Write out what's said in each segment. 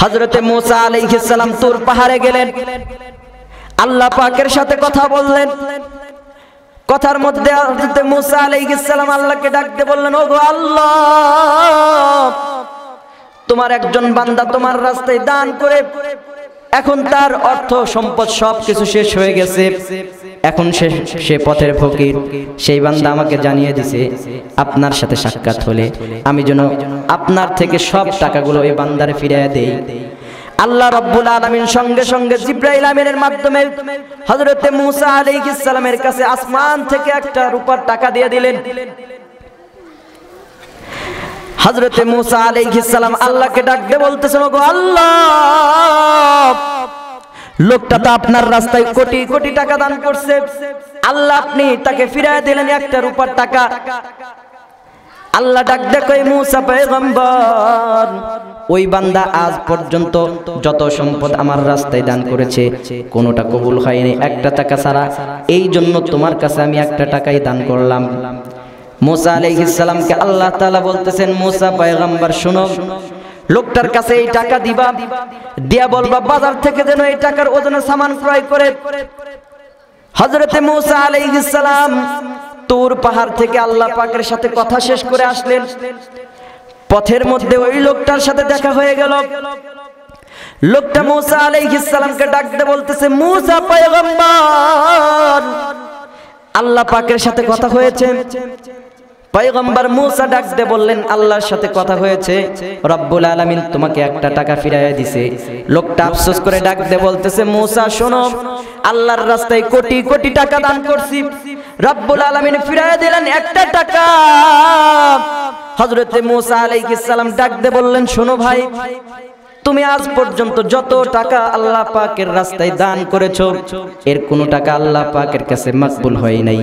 হযরতে মুসা আলাইহিস সালাম তুর পাহাড়ে গেলেন, আল্লাহ পাকের সাথে কথা বললেন। কথার মধ্যে হযরতে মুসা আলাইহিস সালাম আল্লাহকে ডাকতে বললেন, ওগো আল্লাহ, তোমার একজন বান্দা তোমার রাস্তায় দান করে এখন তার অর্থ সম্পদ সবকিছু শেষ হয়ে গেছে, এখন সে পথের ফকির। সেই বান্দা আমাকে জানিয়ে দিছে আপনার সাথে সাক্ষাৎ হলে আমি যেন আপনার থেকে সব টাকাগুলো এই বান্দারে ফিরিয়ে দেই। আল্লাহ রাব্বুল আলামিন সঙ্গে সঙ্গে জিবরাইল আমিনের মাধ্যমে হযরতে মুসা আলাইহিস সালামের কাছে আসমান থেকে একটা রূপার টাকা দিয়ে দিলেন। হযরতে মুসা আলাইহিস সালাম আল্লাহকে ডাকতে বলতেছেন, ওগো আল্লাহ, লোকটা তো আপনার রাস্তায় কোটি কোটি টাকা দান করছে, আল্লাহ আপনি তাকে ফিরিয়ে দিলেন একটা রূপার টাকা। আল্লাহ ডাক দেখো মুসা পয়গম্বর, ওই বান্দা আজ পর্যন্ত যত সম্পদ আমার রাস্তায় দান করেছে কোনোটা কবুল হয়নি একটা টাকা ছাড়া, এই জন্য তোমার কাছে আমি একটা টাকাই দান করলাম। মুসা আলাইহিস সালামকে আল্লাহ তাআলা বলতেছেন, মুসা পয়গম্বর শুনো, লোকটার কাছে এই টাকা দিবা, দিয়া বলবা বাজার থেকে যেন এই টাকার ওজনে সামান ক্রয় করে। হযরতে মুসা আলাইহিস সালাম তুর পাহাড় থেকে আল্লাহ পাকের সাথে কথা শেষ করে আসলেন। পথের মধ্যে ওই লোকটার সাথে দেখা হয়ে গেল। লোকটা মুসা আলাইহিস সালামকে ডাকতে বলতেছে, মুসা পয়গম্বর, আল্লাহ পাকের সাথে কথা হয়েছে। পয়গম্বর মুসা ডাকতে বললেন, আল্লাহর সাথে কথা হয়েছে, রব্বুল আলামিন তোমাকে একটা টাকা ফিরাইয়া দিছে। লোকটা আফসোস করে ডাকতে বলতেছে, মুসা শোনো, আল্লাহর রাস্তায় কোটি কোটি টাকা দান করছি, রব্বুল আলামিন ফিরাইয়া দিলেন একটা টাকা। হযরতে মুসা আলাইহিস সালাম ডাকতে বললেন, শোনো ভাই, তুমি আজ পর্যন্ত যত টাকা আল্লাহ পাকের রাস্তায় দান করেছো এর কোনো টাকা আল্লাহ পাকের কাছে মকবুল হয় নাই,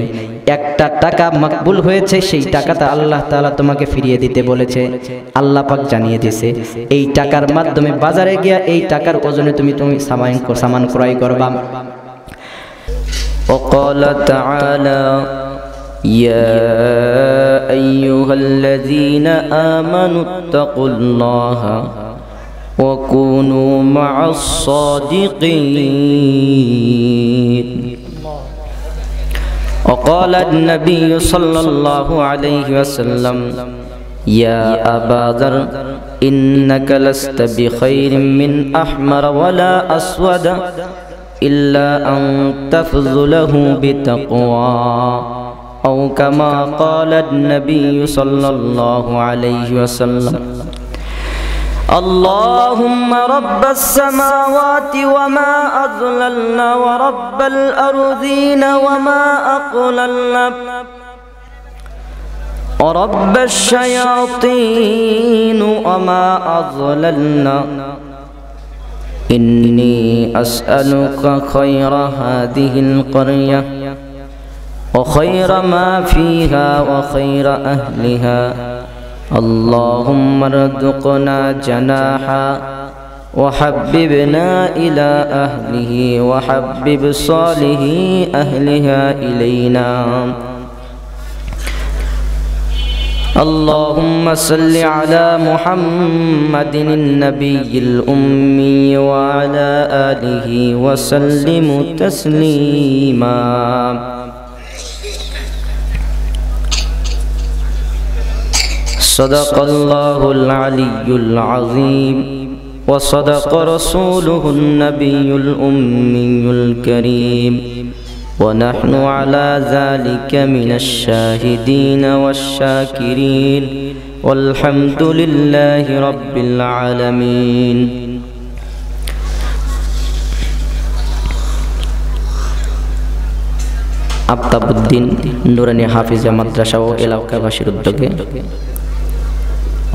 একটা টাকা মকবুল হয়েছে, সেই টাকাটা আল্লাহ তাআলা তোমাকে ফিরিয়ে দিতে বলেছে। আল্লাহ পাক জানিয়ে দিয়েছে এই টাকার মাধ্যমে বাজারে গিয়া এই টাকার ওজনে তুমি সামান ক্রয় করবা। وقال تعالى يا أيها الذين آمنوا اتقوا الله وكونوا مع الصادقين. وقال النبي صلى الله عليه وسلم يا أبا ذر إنك لست بخير من أحمر ولا أسود إلا أن تفضله بتقوى أو كما قال النبي صلى الله عليه وسلم. اللهم رب السماوات وما أضللنا ورب الأرضين وما أقللنا ورب الشياطين وما أضللنا إني أسألك خير هذه القرية وخير ما فيها وخير أهلها. اللهم ارزقنا جناحا وحببنا إلى أهله وحبب صالح أهلها إلينا. اللهم صل على محمد النبي الأمي وعلى آله وسلم تسليما. صدق الله العلي العظيم وصدق رسوله النبي الأمي الكريم ونحن على ذلك من الشاهدين والشاكرين والحمد لله رب العالمين. আফতাবউদ্দিন নুরানী হাফিজা মাদ্রাসা ও এলাকাবাসীর উদ্যোগে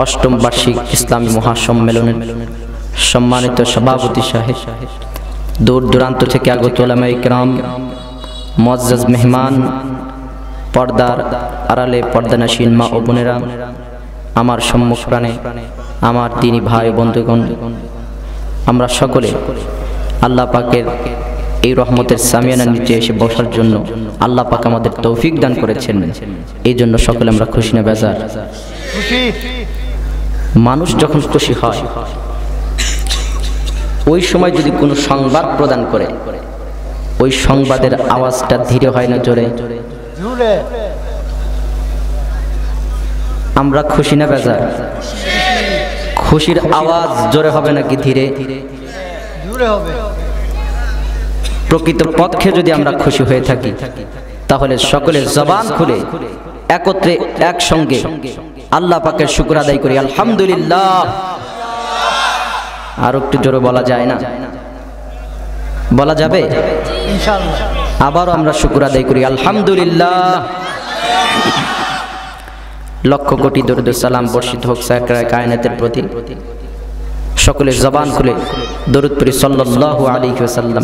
অষ্টম বার্ষিক ইসলামী মহাসম্মেলনের সম্মানিত সভাপতি সাহেব, দূর দূরান্ত থেকে আগত উলামায়ে কিরাম, মুআজ্জাজ মেহমান, পর্দার আড়ালে পর্দানাসীন মা ও বোনেরা, আমার সম্মুখ প্রাণে আমার দিনী ভাই বন্ধুগণ, আমরা সকলে আল্লাহ পাকের এই রহমতের সামিয়ানার নিচে এসে বসার জন্য আল্লাহ পাক আমাদের তৌফিক দান করেছেন। এই জন্য সকলে আমরা খুশি না বেজার? মানুষ যখন খুশি হয় ওই সময় যদি কোনো সংবাদ প্রদান করে, ওই সংবাদের আওয়াজটা ধীরে হয় না জোরে? আমরা খুশি না বেজার? খুশির আওয়াজ জোরে হবে নাকি ধীরে? প্রকৃত পক্ষে যদি আমরা খুশি হয়ে থাকি তাহলে সকলের জবান খুলে একত্রে একসঙ্গে আল্লাহ পাকের শুকর আদায় করি, আলহামদুলিল্লাহ। আর একটু জোরে বলা যায় না? বলা যাবে ইনশাআল্লাহ। আবারও আমরা শুকর আদায় করি, আলহামদুলিল্লাহ। লক্ষ কোটি দরুদ সালাম বর্ষিত হোক সাকরায়ে কায়নাতের প্রতি। সকলের জবান খুলে দরুদ পড়ি সাল্লাল্লাহু আলাইহি ওয়াসাল্লাম।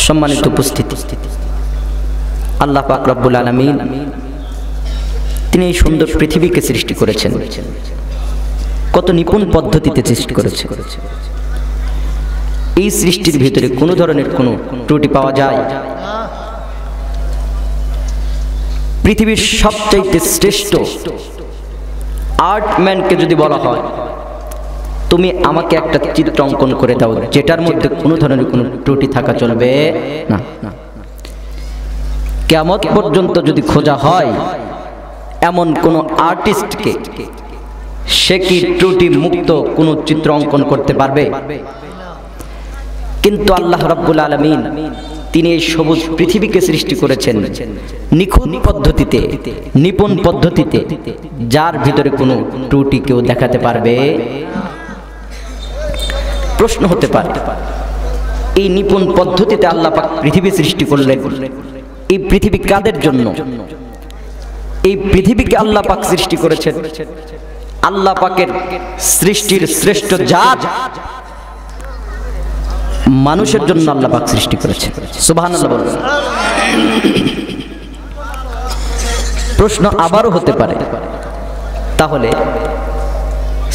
সম্মানিত উপস্থিতি, আল্লাহ পাক রব্বুল আলামিন তিনি এই সুন্দর পৃথিবীকে সৃষ্টি করেছেন, কত নিপুণ পদ্ধতিতে সৃষ্টি করেছেন। এই সৃষ্টির ভিতরে কোনো ধরনের কোনো ত্রুটি পাওয়া যায়? পৃথিবীর সবচাইতে শ্রেষ্ঠ আর্টম্যানকে যদি বলা হয় তুমি আমাকে একটা চিত্র অঙ্কন করে দাও যেটার মধ্যে কোনো ধরনের কোনো ত্রুটি থাকা চলবে না, কিয়ামত পর্যন্ত যদি খোঁজা হয় এমন কোন আর্টিস্টকে, সে কি ত্রুটি মুক্ত কোনো চিত্র অঙ্কন করতে পারবে? কিন্তু আল্লাহ রাব্বুল আলামিন তিনি এই সবুজ পৃথিবীকে সৃষ্টি করেছেন নিখুঁত পদ্ধতিতে, নিপুণ পদ্ধতিতে, যার ভিতরে কোনো ত্রুটি কেউ দেখাতে পারবে? প্রশ্ন হতে পারে, এই নিপুণ পদ্ধতিতে আল্লাহ পাক পৃথিবী সৃষ্টি করলেন, এই পৃথিবী কাদের জন্য? এই পৃথিবীকে আল্লাহ পাক সৃষ্টি করেছেন আল্লাহ পাকের সৃষ্টির শ্রেষ্ঠ জাত মানুষের জন্য আল্লাহ পাক সৃষ্টি করেছেন। সুবহানাল্লাহ বলুন। প্রশ্ন আবারও হতে পারে, তাহলে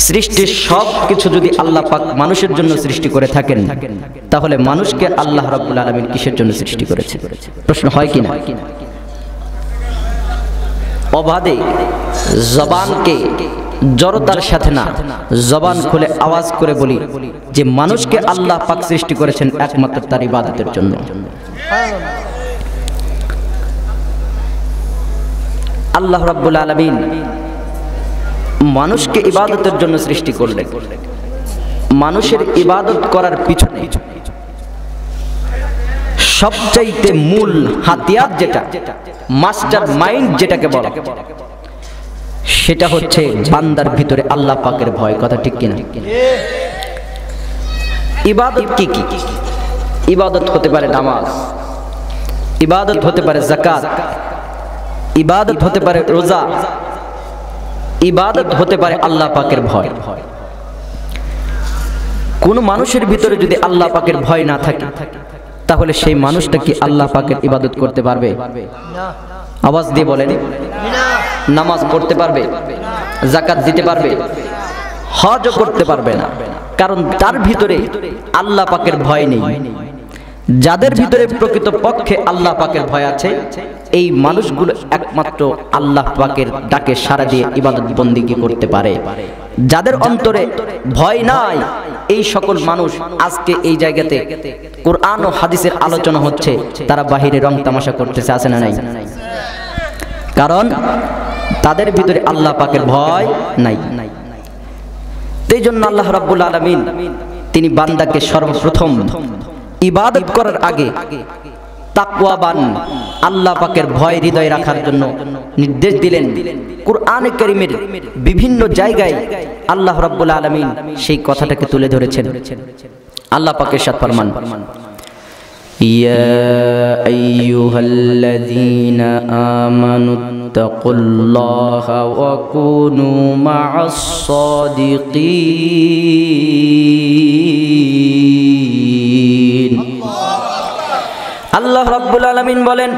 সৃষ্টির সব কিছু যদি আল্লাহ পাক মানুষের জন্য সৃষ্টি করে থাকেন তাহলে মানুষকে আল্লাহ রাব্বুল আলামিন কিসের জন্য সৃষ্টি করেছে? প্রশ্ন হয় কি না? অবাধে জবানকে জড়তার সাথে না, জবান খুলে আওয়াজ করে বলি যে মানুষকে আল্লাহ পাক সৃষ্টি করেছেন একমাত্র তার ইবাদতের জন্য। আল্লাহ রাব্বুল আলামিন মানুষকে ইবাদতের জন্য সৃষ্টি করলেন। মানুষের ইবাদত করার পিছনে সবচাইতে মূল হাতিয়ার যেটা, মাস্টার মাইন্ড যেটাকে বলা, সেটা হচ্ছে বান্দার ভিতরে আল্লাহ পাকের ভয়। কথা ঠিক কিনা? ইবাদত কি কি? ইবাদত হতে পারে নামাজ, ইবাদত হতে পারে যাকাত, ইবাদত হতে পারে রোজা, ইবাদত হতে পারে আল্লাহ পাকের ভয়। কোন মানুষের ভিতরে যদি আল্লাহ পাকের ভয় না থাকে তাহলে সেই মানুষটা কি আল্লাহ পাকের ইবাদত করতে পারবে? আওয়াজ দিয়ে বলেন। নামাজ পড়তে পারবে? যাকাত দিতে পারবে? হজও করতে পারবে না, কারণ তার ভিতরে আল্লাহ পাকের ভয় নেই। যাদের ভিতরে প্রকৃত পক্ষে আল্লাহ পাকের ভয় আছে এই মানুষগুলো একমাত্র আল্লাহ পাকের ডাকে সাড়া দিয়ে ইবাদত বন্দেগী করতে পারে। যাদের অন্তরে ভয় নাই এই সকল মানুষ আজকে এই জায়গাতে কোরআন ও হাদিসের আলোচনা হচ্ছে, তারা বাহিরে রং তামাশা করতেছে, আছে না নাই? কারণ তাদের ভিতরে আল্লাহ পাকের ভয় নাই। এই জন্য আল্লাহ রাব্বুল আলামিন তিনি বান্দাকে সর্বপ্রথম ইবাদত করার আগে তাকওয়াবান আল্লাহ পাকের ভয় হৃদয়ে রাখার জন্য নির্দেশ দিলেন। কুরআনে কারীমের বিভিন্ন জায়গায় আল্লাহ রাব্বুল আলামিন সেই কথাটাকে তুলে ধরেছেন। আল্লাহ পাকের সাথে ফরমান, ইয়া আইয়ুহাল্লাযীনা আমানুত্তাকুল্লাহা ওয়া কুনু মা'আস সাদিকিন। আল্লাহ রাব্বুল আলামিন বলেন,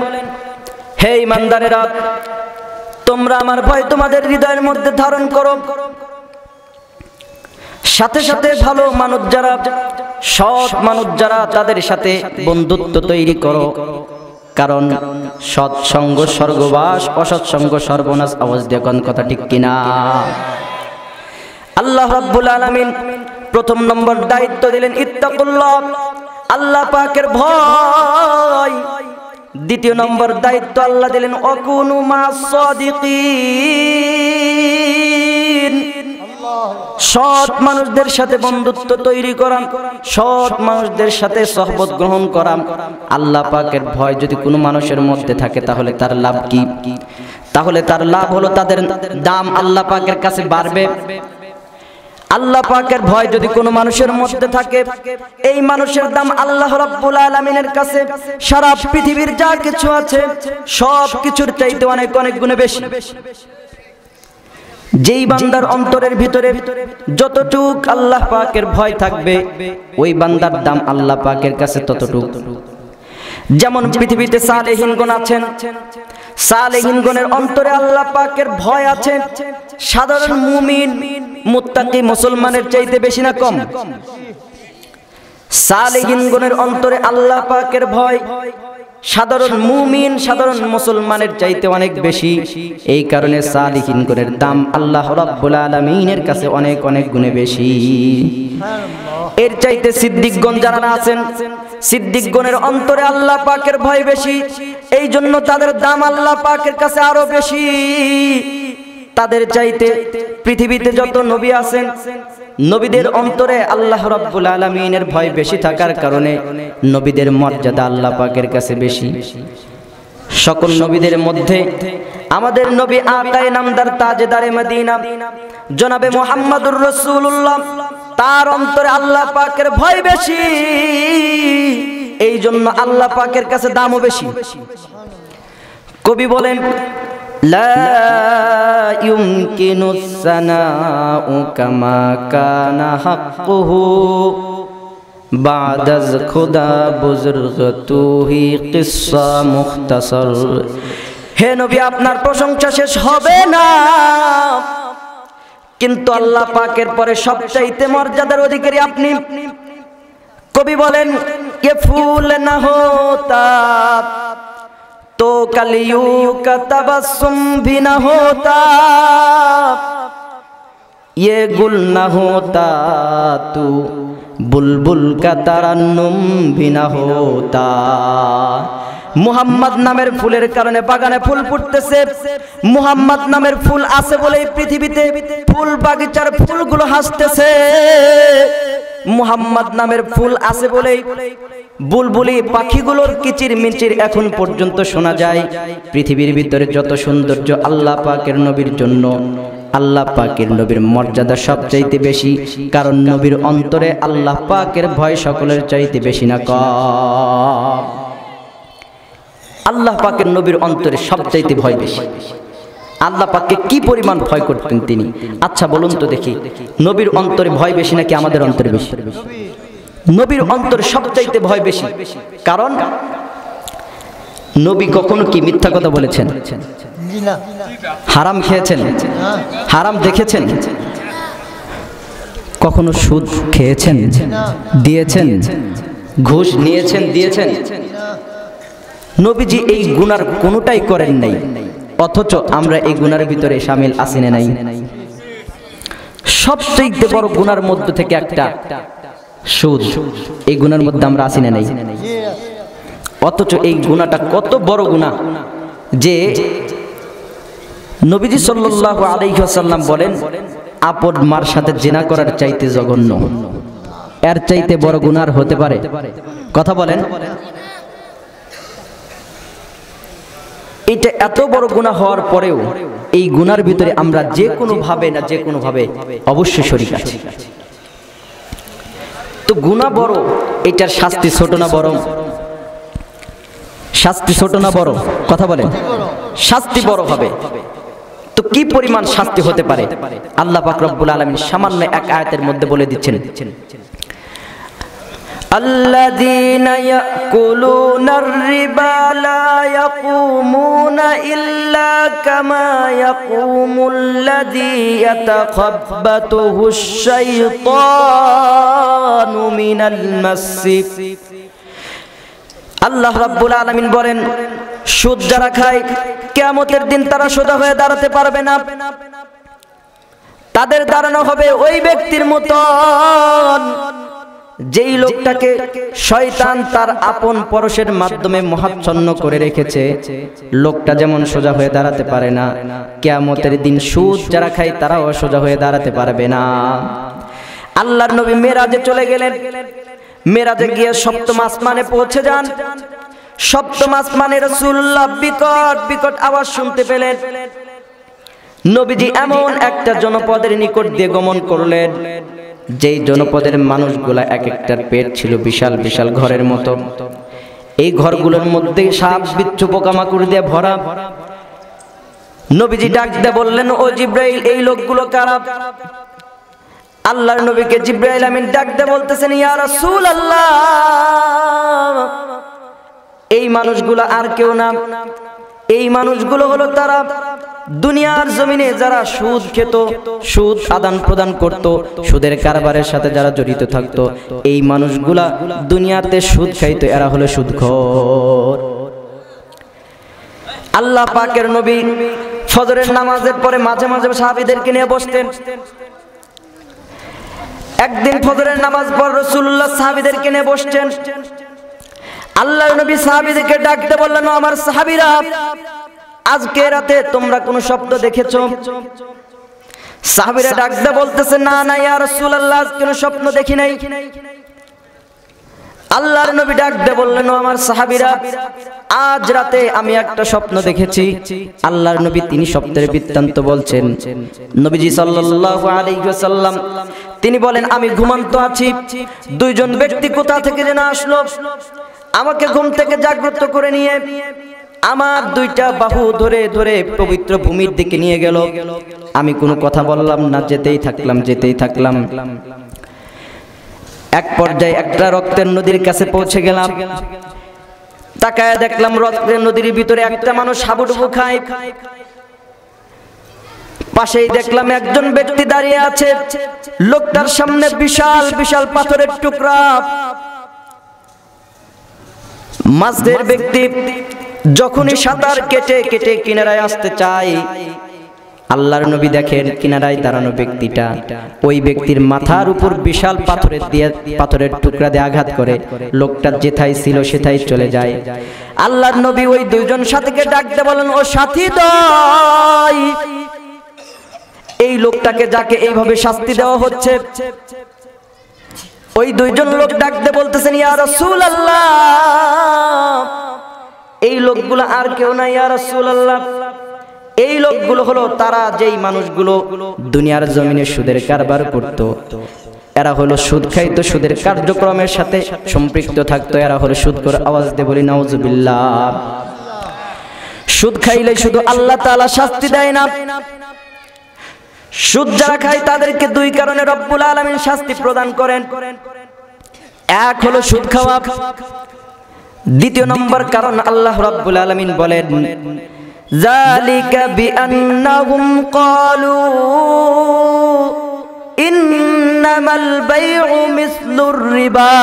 হে ঈমানদারেরা, তোমরা আমার ভয় তোমাদের হৃদয়ের মধ্যে ধারণ করো, সাথে সাথে ভালো মানুষ যারা, সৎ মানুষ যারা, তাদের সাথে বন্ধুত্ব তৈরি করো, কারণ সৎসঙ্গ স্বর্গবাস, অসৎসঙ্গ সর্বনাশ। আওয়াজ দিয়ে কোন কথা ঠিক কিনা? আল্লাহ রাব্বুল আলামিন প্রথম নম্বর দায়িত্ব দিলেন ইত্তাকুল্লাহ, আল্লাহ পাকের ভয়। দ্বিতীয় নম্বর দায়িত্ব আল্লাহ দিলেন ওয়াকুনু মাস সাদিকিন, সৎ মানুষদের সাথে বন্ধুত্ব তৈরি করা, সৎ মানুষদের সাথে সহবত গ্রহণ করা। আল্লাহ পাকের ভয় যদি কোনো মানুষের মধ্যে থাকে তাহলে তার লাভ কি? তাহলে তার লাভ হলো তাদের দাম আল্লাহ পাকের কাছে বাড়বে। আল্লাহ পাকের ভয় যদি কোনো মানুষের মধ্যে থাকে, এই মানুষের দাম আল্লাহ রাব্বুল আলামিনের কাছে সারা পৃথিবীর যা কিছু আছে সব কিছুর চাইতে অনেক অনেক গুণে বেশি। যেই বান্দার অন্তরের ভিতরে যতটুক আল্লাহ পাকের ভয় থাকবে, ওই বান্দার দাম আল্লাহ পাকের কাছে ততটুক। যেমন পৃথিবীতে সালেহিনগণ আছেন, সালেহিনগণের অন্তরে আল্লাহ পাকের ভয় আছে সাধারণ মুমিন মুত্তাকি মুসলমানের চাইতে বেশি না কম? সালেহিনগণের অন্তরে আল্লাহ পাকের ভয় সাধারণ মুমিন সাধারণ মুসলমানের চাইতে অনেক বেশি। এই কারণে সালেহিনগণের দাম আল্লাহ রাব্বুল আলামিনের কাছে অনেক অনেক গুণে বেশি। এর চাইতে সিদ্দিকগণ যারা আছেন, সিদ্দিকগণের অন্তরে আল্লাহ পাকের ভয় বেশি, এই জন্য তাদের দাম আল্লাহ পাকের কাছে আরো বেশি। তাদের চাইতে পৃথিবীতে যত নবী আছেন, নবীদের অন্তরে আল্লাহ রাব্বুল আলামিনের ভয় বেশি থাকার কারণে নবীদের মর্যাদা আল্লাহ পাকের কাছে বেশি। সকল নবীদের মধ্যে আমাদের নবী আকায়ে নামদার তাজদারে মদিনা জনাবে মুহাম্মদুর রাসূলুল্লাহ, তার অন্তরে আল্লাহ পাকের ভয় বেশি, এই জন্য আল্লাহ পাকের কাছে দামও বেশি। কবি বলেন লা ইউমকিনুস সানাউ কামা কানা হাক্কুহু বাদাজ খুদা বুজুর্গতুহি কিসসা মুখতাসার। হে নবী, আপনার প্রশংসা শেষ হবে না, কিন্তু আল্লাহ পাকের পরে সবচাইতে মর্যাদার অধিকারী আপনি। কবি বলেন কে ফুল না হোতা তো কলিয়ু কা তবসুম ভি না হোতা, ये गुल न होता तू बुलबुल का तरन्नुम भी न होता। মুহাম্মদ নামের ফুলের কারণে বাগানে ফুল ফুটতেছে, মুহাম্মদ নামের ফুল আছে বলেই পৃথিবীতে ফুল বাগিচার ফুলগুলো হাসতেছে, মুহাম্মদ নামের ফুল আছে বলেই বুলবুলি পাখিগুলোর কিচির মিচির এখন পর্যন্ত শোনা যায়। পৃথিবীর ভিতরে যত সৌন্দর্য আল্লাহ পাকের নবীর জন্য, আল্লাহ পাকের নবীর মর্যাদা সবচাইতে বেশি, কারণ নবীর অন্তরে আল্লাহ পাকের ভয় সকলের চাইতে বেশি না কম। আল্লাহ পাকের নবীর অন্তরে সবচাইতে ভয় বেশি। আল্লাহ পাককে কি পরিমাণ ভয় করতেন তিনি? আচ্ছা বলুন তো দেখি, নবীর অন্তরে ভয় বেশি নাকি আমাদের অন্তরে বেশি? নবীর অন্তরে সবচাইতে ভয় বেশি, কারণ নবী কখনো কি মিথ্যা কথা বলেছেন? হারাম খেয়েছেন? হারাম দেখেছেন? কখনো সুদ খেয়েছেন? দিয়েছেন? ঘুষ নিয়েছেন? দিয়েছেন? নবীজি এই গুনার কোনোটাই করেন নাই, অথচ আমরা এই গুনার ভিতরে শামিল আছি না নাই? সবচেয়ে বড় গুনার মধ্যে থেকে একটা সুদ, এই গুনার মধ্যে আমরা আছি না নাই? অথচ এই গুনাহটা কত বড় গুনাহ যে নবীজি সাল্লাল্লাহু আলাইহি ওয়াসাল্লাম বলেন আপন মার সাথে জিনা করার চাইতে জঘন্য, এর চাইতে বড় গুনাহ হতে পারে? কথা বলেন। এটা এত বড় গুনাহ হওয়ার পরেও এই গুনার ভিতরে আমরা যে কোনো ভাবে না যে কোনো ভাবে অবশ্যই শরীক আছি। তো গুনাহ বড়, এটার শাস্তি ছোট না বড়? শাস্তি ছোট না বড়? কথা বলেন। শাস্তি বড় হবে। তো কি পরিমাণ শাস্তি হতে পারে আল্লাহ পাক রব্বুল আলামিন সামান্য এক আয়াতের মধ্যে বলে দিচ্ছেন। الذين يأكلون الربا لا يقومون إلا كما يقوم الذي يتخبطه الشيطان من المس। আল্লাহ রাব্বুল আলামিন বলেন সুদ যারা খায় কিয়ামতের দিন তারা সোজা হয়ে দাঁড়াতে পারবে না। তাদের দাঁড়ানো হবে ওই ব্যক্তির মতন যেই লোকটাকে শয়তান তার আপন পরশের মাধ্যমে মহাচ্ছন্ন করে রেখেছে। লোকটা যেমন সোজা হয়ে দাঁড়াতে পারে না, কিয়ামতের দিন সুদ যারা খায় তারাও সোজা হয়ে দাঁড়াতে পারবে না। আল্লাহর নবী মেরাজে চলে গেলেন। মেরাজে গিয়ে সপ্তম আসমানে পৌঁছে যান। সপ্তম আসমানে রাসূলুল্লাহ বিকট বিকট আওয়াজ শুনতে পেলেন। নবীজি এমন একটা জনপদের নিকট দিয়ে গমন করলেন, যেই জনপদের মানুষগুলা এক একটার পেট ছিল বিশাল বিশাল ঘরের মতো। এই ঘরগুলোর মধ্যে সাপ বিচ্ছু পোকামাকড় দিয়ে ভরা। নবীজি ডাক দিয়ে বললেন, ও জিব্রাইল, এই লোকগুলো কারা? আল্লাহর নবীকে জিব্রাইল আমিন ডাক দিয়ে বলতেছেন, ইয়া রাসূলুল্লাহ, এই মানুষগুলো আর কেউ না, এই মানুষগুলো হলো তারা দুনিয়ার জমিনে যারা সুদ খেত, সুদ আদান প্রদান করত, সুদের কারবারের সাথে যারা জড়িত থাকতো, এই মানুষগুলা দুনিয়াতে সুদ খাইতো, এরা হলো সুদখোর। আল্লাহ পাকের নবী ফজরের নামাজের পরে মাঝে মাঝে সাহাবীদেরকে নিয়ে বসতেন। একদিন ফজরের নামাজ পর রাসূলুল্লাহ সাহাবীদেরকে নিয়ে বসছেন। আল্লাহর নবী সাহাবীদেরকে ডাকতে বললেন, আমার সাহাবীরা, আজকে রাতে তোমরা কোন স্বপ্ন দেখেছো? সাহাবীরা ডাকতে বলতেছে, না না ইয়া রাসূলুল্লাহ, আজ কোন স্বপ্ন দেখি নাই। আল্লাহর নবী ডাকতে বললেন, আমার সাহাবীরা, আজ রাতে আমি একটা স্বপ্ন দেখেছি। আল্লাহর নবী তিনি স্বপ্নের বৃত্তান্ত বলছেন। নবীজি সাল্লাল্লাহু আলাইহি ওয়াসাল্লাম তিনি বলেন, আমি ঘুমন্ত আছি, দুইজন ব্যক্তি কোথা থেকে যেন আসলো, আমাকে ঘুম থেকে জাগ্রত করে নিয়ে আমার দুইটা বাহু ধরে ধরে পবিত্র ভূমির দিকে নিয়ে গেল। আমি কোনো কথা বললাম না, যেতেই থাকলাম। এক পর্যায়ে একটা রক্তের নদীর কাছে পৌঁছে গেলাম। তাকায় দেখলাম রক্তের নদীর ভিতরে একটা মানুষ হাবুডুবু খায়। পাশেই দেখলাম একজন ব্যক্তি দাঁড়িয়ে আছে। লোকটার সামনে বিশাল বিশাল পাথরের টুকরা। মাঝের ব্যক্তি যখনই সাঁতার কেটে কেটে কিনারায় আসতে চায়, আল্লাহর নবী দেখেন কিনারায় দাঁড়ানো ব্যক্তিটা ওই ব্যক্তির মাথার উপর বিশাল পাথরের টুকরা দিয়ে আঘাত করে লোকটা যেথায় ছিল সেথায় চলে যায়। আল্লাহর নবী ওই দুইজন সাথীকে ডাকতে বলেন, ও সাথী দয়, এই লোকটাকে যাকে এইভাবে শাস্তি দেওয়া হচ্ছে। ওই দুইজন লোক ডাকতে বলতেছেন, ইয়া রাসূলুল্লাহ, এই লোকগুলো আর কেউ না ইয়া রাসূলুল্লাহ, এই লোকগুলো হলো তারা যেই মানুষগুলো দুনিয়ার জমিনে সুদের কারবার করত, এরা হলো সুদ খাইতো, সুদের কার্যক্রমের সাথে সম্পৃক্ত থাকতো, এরা হলো সুদখোর। আওয়াজ দিয়ে বলি নাউজুবিল্লাহ। সুদ খাইলে শুধু আল্লাহ তাআলা শাস্তি দেয় না, সুদ যারা খায় তাদেরকে দুই কারণে রব্বুল আলামিন শাস্তি প্রদান করেন। এক হলো সুদ খাওয়া, দ্বিতীয় নম্বর কারণ আল্লাহ রাব্বুল আলামিন বলেন, যালিকা বিআন্নাহুম ক্বালু ইন্নামাল বাইউ মিসলুর রিবা।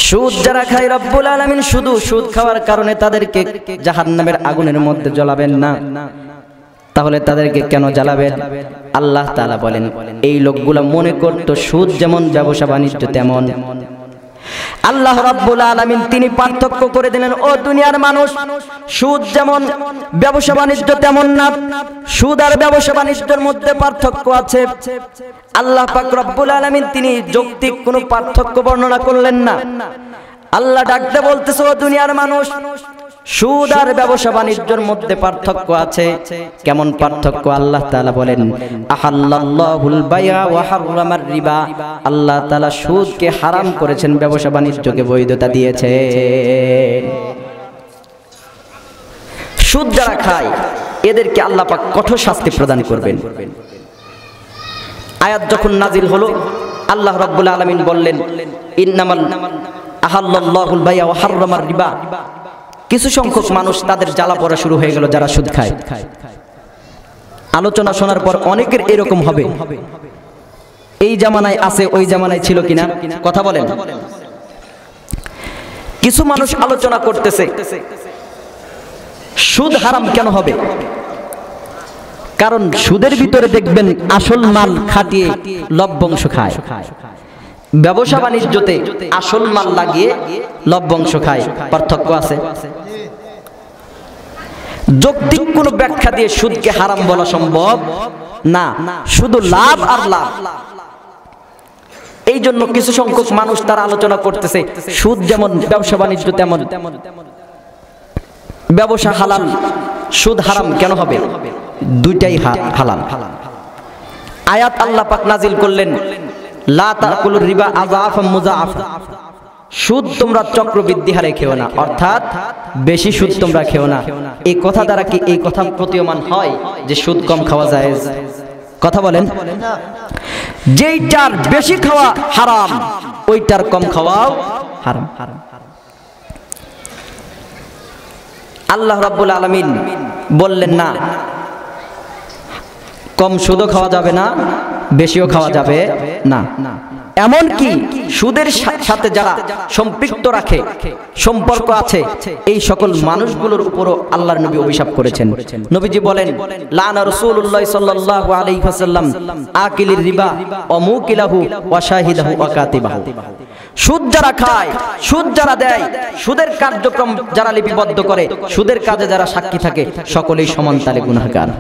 সুদ যারা খায় রব্বুল আলামিন শুধু সুদ খাওয়ার কারণে তাদেরকে জাহান্নামের আগুনের মধ্যে জ্বালাবেন না। তাহলে তাদেরকে কেন জ্বালাবেন? আল্লাহ তাআলা বলেন, এই লোকগুলো মনে করত সুদ যেমন ব্যবসা বাণিজ্য তেমন। আল্লাহ রাব্বুল আলামিন তিনি পার্থক্য করে দিলেন, ও দুনিয়ার মানুষ, সুদ যেমন ব্যবসা বাণিজ্য তেমন না, সুদ আর ব্যবসা বাণিজ্যের মধ্যে পার্থক্য আছে। আল্লাহ পাক রব্বুল আলামিন তিনি যৌক্তিক কোনো পার্থক্য বর্ণনা করলেন না। আল্লাহ ডাকতে বলতেছে, ও দুনিয়ার মানুষ, সুদ আর ব্যবসা বাণিজ্যের মধ্যে পার্থক্য আছে। কেমন পার্থক্য? আল্লাহ তাআলা বলেন, আহাল্লাল্লাহুল বাইআ ওয়া হাররামার রিবা। আল্লাহ তাআলা সুদকে হারাম করেছেন, ব্যবসা বাণিজ্যকে বৈধতা দিয়েছেন। সুদ যারা খায় এদেরকে আল্লাহ পাক কঠোর শাস্তি প্রদান করবেন। আয়াত যখন নাজিল হলো, আল্লাহ রাব্বুল আলামিন বললেন, ইন্নামাল আহাল্লাল্লাহুল বাইআ ওয়া হাররামার রিবা। কিছু সংখ্যক মানুষ তাদের জ্বালা পড়া শুরু হয়ে গেল যারা সুদ খায়। আলোচনা শোনার পর অনেকের এরকম হবে, এই জামানায় আছে, ওই জামানায় ছিল কিনা কথা বলেন। কিছু মানুষ আলোচনা করতেছে সুদ হারাম কেন হবে। কারণ সুদের ভিতরে দেখবেন আসল মাল খাটিয়ে লভ্যাংশ খায়, ব্যবসা বাণিজ্যতে আসল মাল লাগিয়ে লভ্যাংশ খায়, পার্থক্য আছে। যৌক্তিক কোনো ব্যাখ্যা দিয়ে সুদকে হারাম বলা সম্ভব না, শুধু লাভ আর লাভ। এই জন্য কিছু সংখ্যক মানুষ তারা আলোচনা করতেছে সুদ যেমন ব্যবসা বাণিজ্য তেমন ব্যবসা হালাল, সুদ হারাম কেন হবে? দুইটাই হালাল। আয়াত আল্লাহ পাক নাজিল করলেন, লা তাকুলুর রিবা আযাফাম মুযাআফা, সুদ তোমরা চক্রবৃদ্ধি হারে খেও না, অর্থাৎ বেশি সুদ তোমরা খেও না। এই কথা দ্বারা কি এই কথা প্রতীয়মান হয় যে সুদ কম খাওয়া জায়েজ? কথা বলেন। যেইটার বেশি খাওয়া হারাম ওইটার কম খাওয়াও হারাম। আল্লাহ রাব্বুল আলামিন বললেন না কম সুদও খাওয়া যাবে না, বেশিও খাওয়া যাবে না। এমনকি সুদের সাথে যারা সম্পৃক্ত রাখে, সম্পর্ক আছে, এই সকল মানুষগুলোর উপরও আল্লাহর নবী অভিশাপ করেছেন। নবীজি বলেন, লানা রাসূলুল্লাহ সাল্লাল্লাহু আলাইহি ওয়াসাল্লাম আকিলির রিবা ওয়া মুকিলাহু ওয়া শাহিদাহু ওয়া কাতিবাহু। সুদ যারা খায়, সুদ যারা দেয়, সুদের কার্যক্রম যারা লিপিবদ্ধ করে, সুদের কাজে যারা সাক্ষী থাকে, সকলেই সমান তালে গুনাহগার।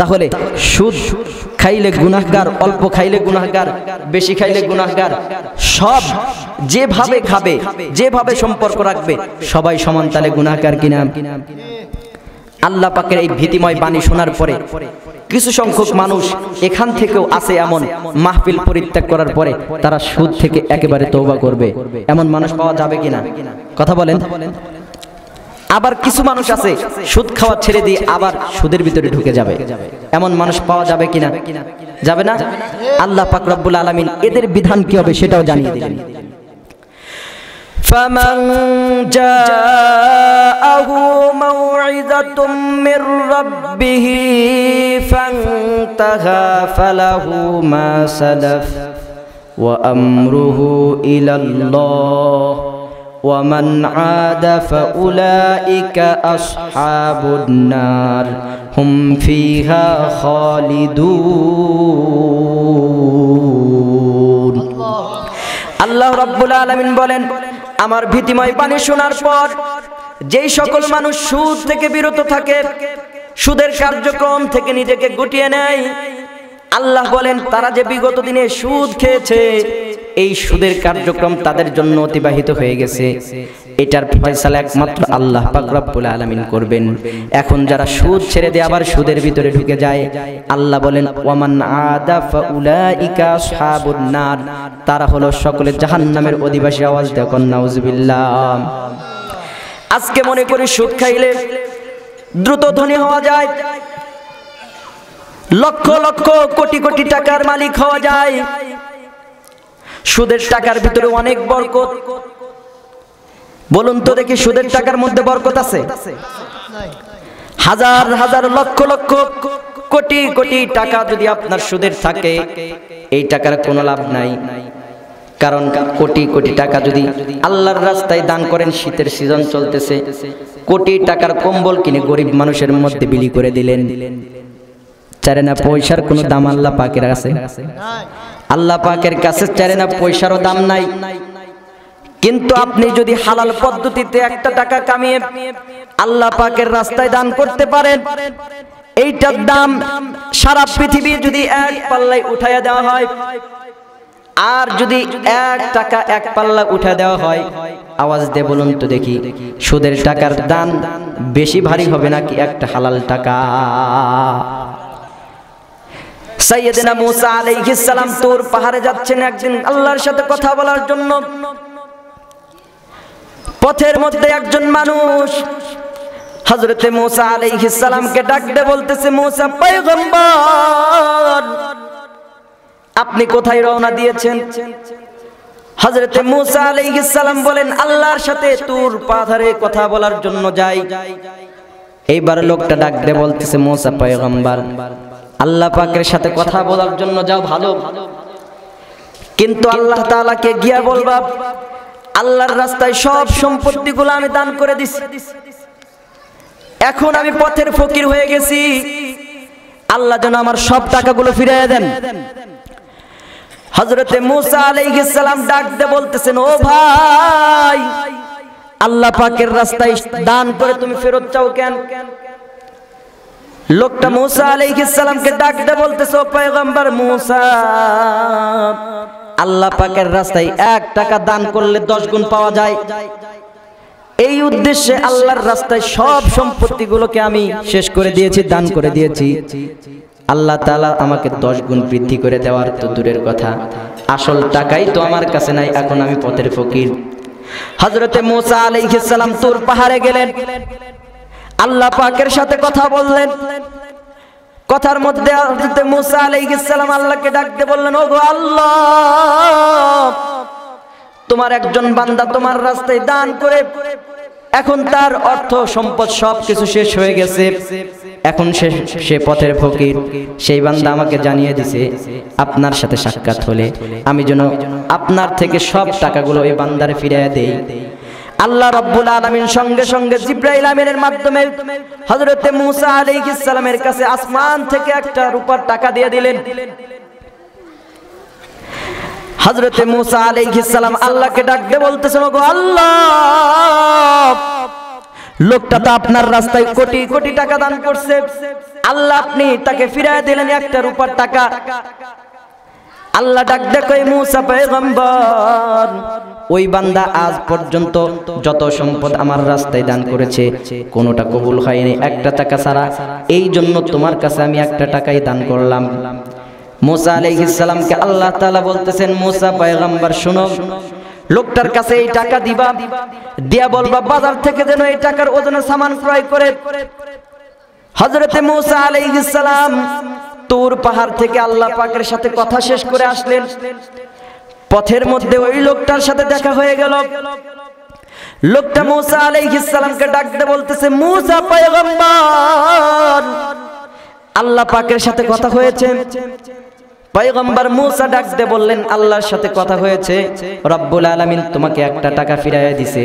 তাহলে সুদ খাইলে গুনাহগার, অল্প খাইলে গুনাহগার, বেশি খাইলে গুনাহগার, সব যেভাবে খাবে, যেভাবে সম্পর্ক রাখবে, সবাই সমান তালে গুনাহগার কিনা? আল্লাহ পাকের এই ভীতিময় বাণী শোনার পরে কিছু সংখ্যক মানুষ এখান থেকেও আছে এমন, মাহফিল পরিত্যাগ করার পরে তারা সুদ থেকে একেবারে তওবা করবে, এমন মানুষ পাওয়া যাবে কিনা? কথা বলেন। আবার কিছু মানুষ আছে সুদ খাওয়া ছেড়ে দিয়ে আবার সুদের ভিতরে ঢুকে যাবে, এমন মানুষ পাওয়া যাবে কিনা? যাবে না। আল্লাহ পাক রব্বুল আলামিন এদের বিধান কি হবে সেটাও জানিয়ে দিলেন। ফামান জাআহু মাউইযাতুম মির রাব্বিহি ফান্তাহা ফালাহু মা সালাফ ওয়া আমরুহু ইলাল্লাহ ومن عاد فأولئك أصحاب النار هم فيها خالدون। আল্লাহ রাব্বুল আলামিন বলেন, আমার ভীতিময় বাণী শোনার পর যেই সকল মানুষ সুদ থেকে বিরত থাকে, সুদের কার্যক্রম থেকে নিজেকে গুটিয়ে নেয়, আল্লাহ বলেন তারা যে বিগত দিনে সুদ খেয়েছে, এই সুদের কার্যক্রম তাদের জন্য অতিবাহিত হয়ে গেছে। এটার ফয়সালা একমাত্র আল্লাহ পাক রব্বুল আলামিন করবেন। এখন যারা সুদ ছেড়ে দিয়ে আবার সুদের ভিতরে ঢুকে যায়, আল্লাহ বলেন ওয়ামান আদা ফাউলাইকা আসহাবুন নার, তারা হলো সকলে জাহান্নামের অধিবাসী। আওয়াজ দেখুন নাউজুবিল্লাহ। আজকে মনে করি সুদ খাইলে দ্রুত ধনী হওয়া যায়, লক্ষ লক্ষ কোটি কোটি টাকার মালিক হওয়া যায়। সুদের টাকার ভিতরে অনেক বরকত। বলুন তো দেখি, সুদের টাকার মধ্যে বরকত আছে? হাজার হাজার লক্ষ লক্ষ কোটি কোটি টাকা যদি আপনার সুদের থাকে, এই টাকার কোনো লাভ নাই। কারণ কোটি কোটি টাকা যদি আল্লাহর রাস্তায় দান করেন, শীতের সিজন চলতেছে, কোটি টাকার কম্বল কিনে গরিব মানুষের মধ্যে বিলি করে দিলেন, চারেনা পয়সার কোনো দাম আল্লাহ পাকের কাছে? আল্লাহ পাকের কাছে চারেনা পয়সারও দাম নাই। কিন্তু আপনি যদি হালাল পদ্ধতিতে একটা টাকা কামিয়ে আল্লাহ পাকের রাস্তায় দান করতে পারেন, এইটার দাম সারা পৃথিবী যদি এক পাল্লায় উঠাইয়া দেওয়া হয়, আর যদি 1 টাকা 1 পাল্লা উঠা দেওয়া হয়, আওয়াজ দিয়ে বলুন তো দেখি, সুদের টাকার দাম বেশি ভারী হবে নাকি একটা হালাল টাকা? সাইয়েদনা মুসা আলাইহিস সালাম তুর পাহাড়ে যাচ্ছেন একদিন আল্লাহর সাথে কথা বলার জন্য। পথের মধ্যে একজন মানুষ হযরতে মুসা আলাইহিস সালামকে ডাকতে বলতেছে, মুসা পয়গম্বর, আপনি কোথায় রওনা দিয়েছেন? হযরতে মুসা আলাইহিস সালাম বলেন, আল্লাহর সাথে তুর পাহাড়ে কথা বলার জন্য যাই। এইবার লোকটা ডাকতে বলতেছে, মুসা পয়গম্বর, আল্লাহ পাকের সাথে কথা বলার জন্য যাও ভালো, কিন্তু আল্লাহ তাআলাকে গিয়া বলবা আল্লাহর রাস্তায় সব সম্পত্তিগুলো আমি দান করে দিছি, এখন আমি পথের ফকির হয়ে গেছি, আল্লাহ যেন আমার সব টাকাগুলো ফিরিয়ে দেন। হযরতে মূসা আলাইহিস সালাম ডাক দিয়ে বলতেছেন, ও ভাই, আল্লাহ পাকের রাস্তায় দান করে তুমি ফেরত চাও কেন? লোকটা মূসা আলাইহিস সালামকে ডাক দিয়ে বলতেছে, ও পয়গম্বর মূসা, আল্লাহ পাকের রাস্তায় 1 টাকা দান করলে 10 গুণ পাওয়া যায়। এই উদ্দেশ্যে আল্লাহর রাস্তায় সব সম্পত্তিগুলোকে আমি শেষ করে দিয়েছি, দান করে দিয়েছি। আল্লাহ তাআলা আমাকে 10 গুণ বৃদ্ধি করে দেওয়ার তো দূরের কথা, আসল টাকাই তো আমার কাছে নাই, এখন আমি পথের ফকির। হযরতে মূসা আলাইহিস সালাম তুর পাহাড়ে গেলেন, আল্লাহ পাকের সাথে কথা বললেন। কথার মধ্যে হযরতে মূসা আলাইহিস সালাম আল্লাহকে ডাক দিয়ে বললেন, ওগো আল্লাহ, তোমার একজন বান্দা তোমার রাস্তায় দান করে এখন তার অর্থ সম্পদ সবকিছু শেষ হয়ে গেছে, এখন সে পথের ফকির। সেই বান্দা আমাকে জানিয়ে দিছে আপনার সাথে সাক্ষাৎ হলে আমি যেন আপনার থেকে সব টাকাগুলো এই বান্দারে ফিরিয়ে দেই। আল্লাহ রাব্বুল আলামিন সঙ্গে সঙ্গে জিবরাইল আমিনের মাধ্যমে হযরতে মূসা আলাইহিস সালামের কাছে আসমান থেকে একটা রূপার টাকা দিয়ে দিলেন। হযরতে মূসা আলাইহিস সালাম আল্লাহকে ডাক দিয়ে বলতেছেন, ওগো আল্লাহ, লোকটা তো আপনার রাস্তায় কোটি কোটি টাকা দান করছে, আল্লাহ আপনি তাকে ফিরিয়ে দিলেন 1টা রূপার টাকা। আল্লাহ ডাক দিয়ে কয়, মূসা পয়গম্বর, ওই বান্দা আজ পর্যন্ত যত সম্পদ আমার রাস্তায় দান করেছে কোনোটা কবুল হয়নি, 1টা টাকা ছাড়া। এই জন্য তোমার কাছে আমি 1টা টাকাই দান করলাম। মূসা আলাইহিস সালামকে আল্লাহ তাআলা বলতেছেন, মূসা পয়গম্বর শুনো, লোকটার কাছে এই টাকা দিবা, দিয়া বলবা বাজার থেকে যেন এই টাকার ওজনে সামান ক্রয় করে। হযরতে মূসা আলাইহিস সালাম তুর পাহাড় থেকে আল্লাহ পাকের সাথে কথা শেষ করে আসলেন। পথের মধ্যে ওই লোকটার সাথে দেখা হয়ে গেল। লোকটা মূসা আলাইহিস সালামকে ডাক দিয়ে বলতেছে, মূসা পয়গম্বর, আল্লাহ পাকের সাথে কথা হয়েছে। পয়গম্বর মূসা ডাক দিয়ে বললেন, আল্লাহর সাথে কথা হয়েছে, রব্বুল আলামিন তোমাকে 1টা টাকা ফিরিয়ে দিয়েছে।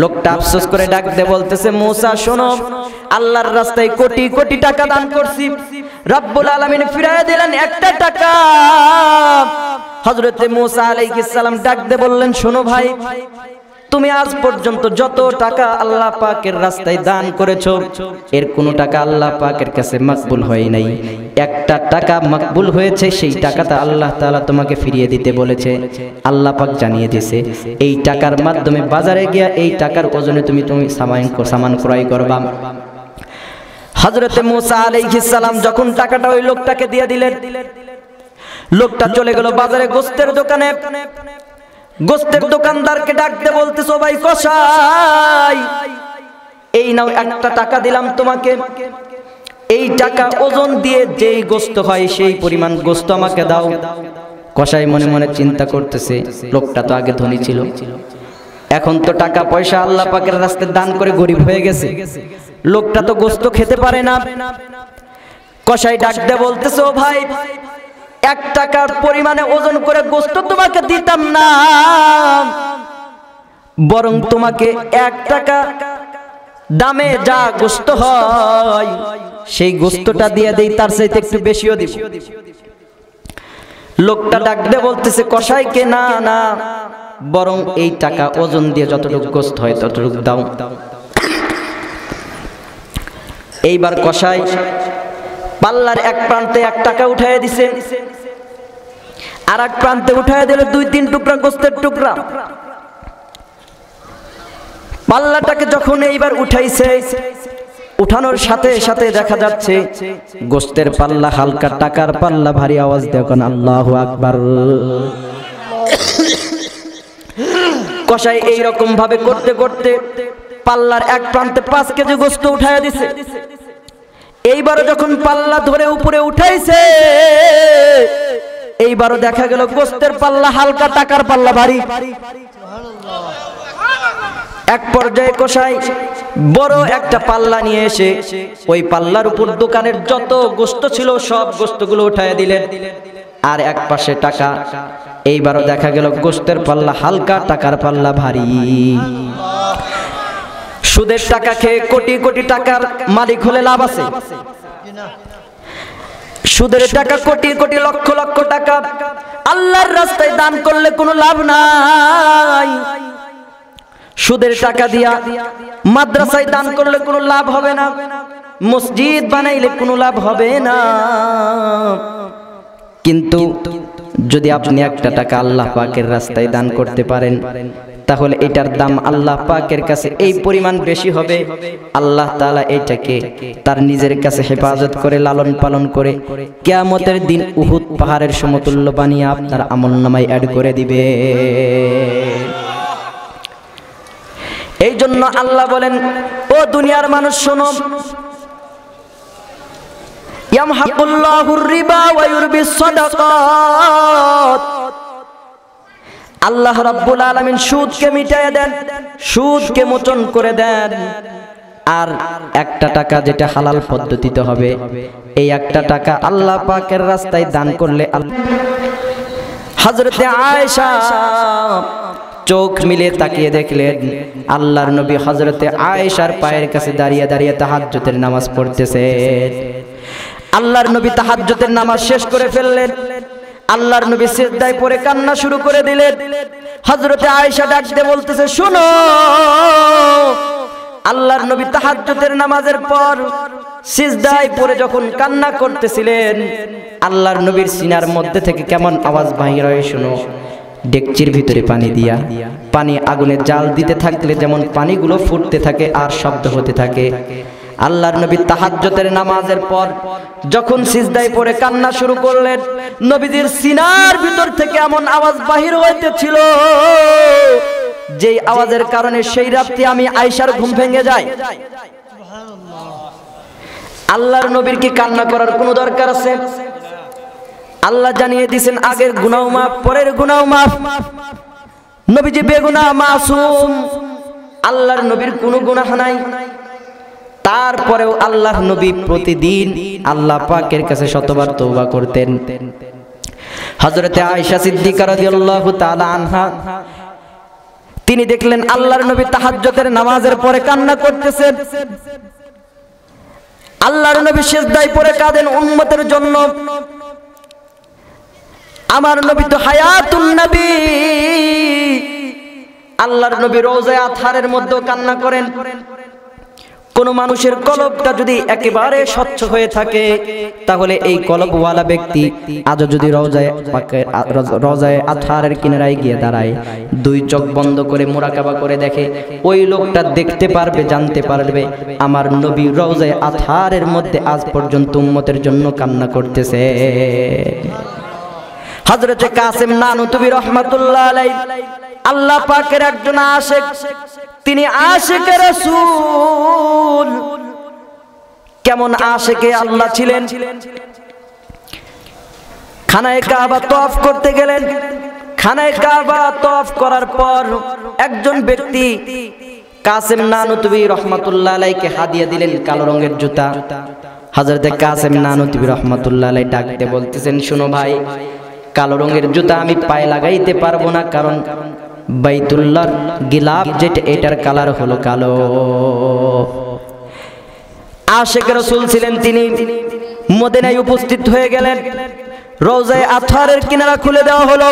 লোকটা আফসোস করে ডাক দিয়ে বলতেছে, মূসা শোনো, আল্লাহর রাস্তায় কোটি কোটি টাকা দান করছি, রব্বুল আলামিন ফিরিয়ে দিলেন 1টা টাকা। হযরতে মূসা আলাইহিস সালাম ডাক দিয়ে বললেন, শোনো ভাই, তুমি আজ পর্যন্ত যত টাকা আল্লাহ পাকের রাস্তায় দান করেছো এর কোনো টাকা আল্লাহ পাকের কাছে মকবুল হয় নাই, 1টা টাকা মকবুল হয়েছে, সেই টাকাটা আল্লাহ তাআলা তোমাকে ফিরিয়ে দিতে বলেছে। আল্লাহ পাক জানিয়ে দিয়েছে এই টাকার মাধ্যমে বাজারে গিয়া এই টাকার ওজনে তুমি সামান ক্রয় করবা। হযরতে মূসা আলাইহিস সালাম যখন টাকাটা ওই লোকটাকে দিয়ে দিলেন, লোকটা চলে গেল বাজারে গোশতের দোকানে। গোশতের দোকানদারকে ডাক দিয়ে বলতেছো, ভাই কসাই, এই নাও 1টা টাকা দিলাম তোমাকে, এই টাকা ওজন দিয়ে যেই গোশত হয় সেই পরিমাণ গোশত আমাকে দাও। কসাই মনে মনে চিন্তা করতেছে, লোকটা তো আগে ধনী ছিল, এখন তো টাকা পয়সা আল্লাহ পাকের রাস্তায় দান করে গরিব হয়ে গেছে, লোকটা তো গোশত খেতে পারে না। কসাই ডাক দিয়ে বলতেছে, ও ভাই, 1 টাকার পরিমাণে ওজন করে গোশত তোমাকে দিতাম না, বরং তোমাকে 1 টাকা দামে যা গোশত হয় সেই গোশতটা দিয়ে দেই, তার চাইতে একটু বেশিও দিব। লোকটা ডাক দিয়ে বলতেছে কসাইকে, না না, বরং এই টাকা ওজন দিয়ে যতটুকু গোশত হয় ততটুকু দাও। এইবার কসাই পাল্লার এক প্রান্তে 1 টাকা উঠায় দিছে, আর এক প্রান্তে উঠায় দিল 2-3 টুকরা গোশতের টুকরা। পাল্লাটাকে যখন এইবার উঠাইছে, উঠানোর সাথে সাথে দেখা যাচ্ছে গোশতের পাল্লা হালকা, টাকার পাল্লা ভারী। আওয়াজ দেখুন, আল্লাহু আকবার। কসাই এইরকম ভাবে করতে করতে পাল্লার এক প্রান্তে 5 কেজি গোশত উঠায় দিছে। এইবারও যখন পাল্লা ধরে উপরে উঠাইছে, এইবারও দেখা গেল গোশতের পাল্লা হালকা, টাকার পাল্লা ভারী। এক পর্যায়ে কসাই বড় একটা পাল্লা নিয়ে এসে ওই পাল্লার উপর দোকানের যত গোশত ছিল সব গোশতগুলো উঠায় দিলেন, আর এক পাশে টাকা। এইবারও দেখা গেল গোশতের পাল্লা হালকা, টাকার পাল্লা ভারী। সুদের টাকা খেয়ে কোটি কোটি টাকার মালিক হলে লাভ আছে? সুদের টাকা কোটি কোটি লক্ষ লক্ষ টাকা আল্লাহর রাস্তায় দান করলে কোনো লাভ নাই। সুদের টাকা দিয়া মাদ্রাসায় দান করলে কোনো লাভ হবে না, মসজিদ বানাইলে কোনো লাভ হবে না। কিন্তু যদি আপনি একটা টাকা আল্লাহ পাকের রাস্তায় দান করতে পারেন, তাহলে এটার দাম আল্লাহ পাকের কাছে এই পরিমাণ বেশি হবে। আল্লাহ তাআলা এটাকে তার নিজের কাছে হেফাজত করে লালন পালন করে কিয়ামতের দিন উহুদ পাহাড়ের সমতুল্য বানিয়ে আপনার আমলনামায় অ্যাড করে দিবে। এই জন্য আল্লাহ বলেন, ও দুনিয়ার মানুষ শোনো, ইয়ামহাকুল্লাহুর রিবা ওয়া ইউরবিস সাদাকাত। আল্লাহ রাব্বুল আলামিন সুদকে মিটাইয়ে দেন, সুদকে মোচন করে দেন। আর একটা টাকা যেটা হালাল পদ্ধতিতে হবে, এই একটা টাকা আল্লাহ পাকের রাস্তায় দান করলে হযরতে আয়েশা চোখ মিলে তাকিয়ে দেখলেন আল্লাহর নবী হযরতে আয়েশার পায়ের কাছে দাঁড়িয়ে দাঁড়িয়ে তাহাজ্জুদের নামাজ পড়তেছেন। আল্লাহর নবী তাহাজ্জুদের নামাজ শেষ করে ফেললেন। আল্লাহর নবী সিজদায় পড়ে কান্না শুরু করে দিলেন। হযরতে আয়েশা ডাক দিয়ে বলতেছে, শোনো, আল্লাহর নবী তাহাজ্জুদের নামাজের পর সিজদায় পড়ে যখন কান্না করতেছিলেন, আল্লাহর নবীর সিনার মধ্যে থেকে কেমন আওয়াজ বাহির হয় শোনো। ডেকচির ভিতরে পানি দিয়া, পানি আগুনে জাল দিতে থাকলে যেমন পানিগুলো ফুটতে থাকে আর শব্দ হতে থাকে, আল্লাহর নবী তাহাজ্জুদের নামাজের পর যখন সিজদায় পড়ে কান্না শুরু করলেন, নবীজির সিনার ভিতর থেকে এমন আওয়াজ বাহির হইতেছিল, যেই আওয়াজের কারণে সেই রাতে আমি আয়েশার ঘুম ভেঙে যায়। আল্লাহর নবীর কি কান্না করার কোনো দরকার আছে? আল্লাহ জানিয়ে দিয়েছেন আগের গুনাহ মাফ, পরের গুনাহ মাফ। নবীজি বেগুনাহ মাসুম, আল্লাহর নবীর কোনো গুনাহ নাই। তারপরেও আল্লাহর নবী প্রতিদিন আল্লাহ পাকের কাছে শতবার তওবা করতেন। হযরতে আয়েশা সিদ্দিকা রাদিয়াল্লাহু তাআলা আনহা তিনি দেখলেন আল্লাহর নবী তাহাজ্জুদের নামাজের পরে কান্না করতেছেন। আল্লাহর নবী সিজদায় পড়ে কাঁদেন উম্মতের জন্য। আমার নবী তো হায়াতুন নবী, আল্লাহর নবী রওজায়ে আতহারের মধ্যে কান্না করেন। কোন মানুষের কলবটা যদি একেবারে স্বচ্ছ হয়ে থাকে, তাহলে এই কলবওয়ালা ব্যক্তি আজও যদি রওজায়ে আতহারের কিনারায় গিয়ে দাঁড়ায়, দুই চোখ বন্ধ করে মুরাকাবা করে দেখে, ওই লোকটা দেখতে পারবে, জানতে পারবে আমার নবী রওজায়ে আতহারের মধ্যে আজ পর্যন্ত উম্মতের জন্য কান্না করতেছে। হযরতে কাসিম নানুতুবি রাহমাতুল্লাহ আলাইহি আল্লাহ পাকের একজন আশিক, তিনি আশিকে রাসূল। কেমন আশিকে আল্লাহ ছিলেন? খানায়ে কাবা তওয়াফ করতে গেলেন। খানায়ে কাবা তওয়াফ করার পর একজন ব্যক্তি কাসিম নানুতুবি রাহমাতুল্লাহ আলাইহিকে হাদিয়া দিলেন কালো রঙের জুতা। হযরতে কাসিম নানুতুবি রাহমাতুল্লাহ আলাইহি ডাকতে বলতেছেন, শুনো ভাই, কালো রঙের জুতা আমি পায়ে লাগাইতে পারবো না, কারণ বাইতুল্লাহর গিলাফ যেটা এটার কালার হলো কালো। আশিক রাসূল ছিলেন তিনি। মদিনায় উপস্থিত হয়ে গেলেন। রওজায়ে আতহারের কিনারা খুলে দেওয়া হলো।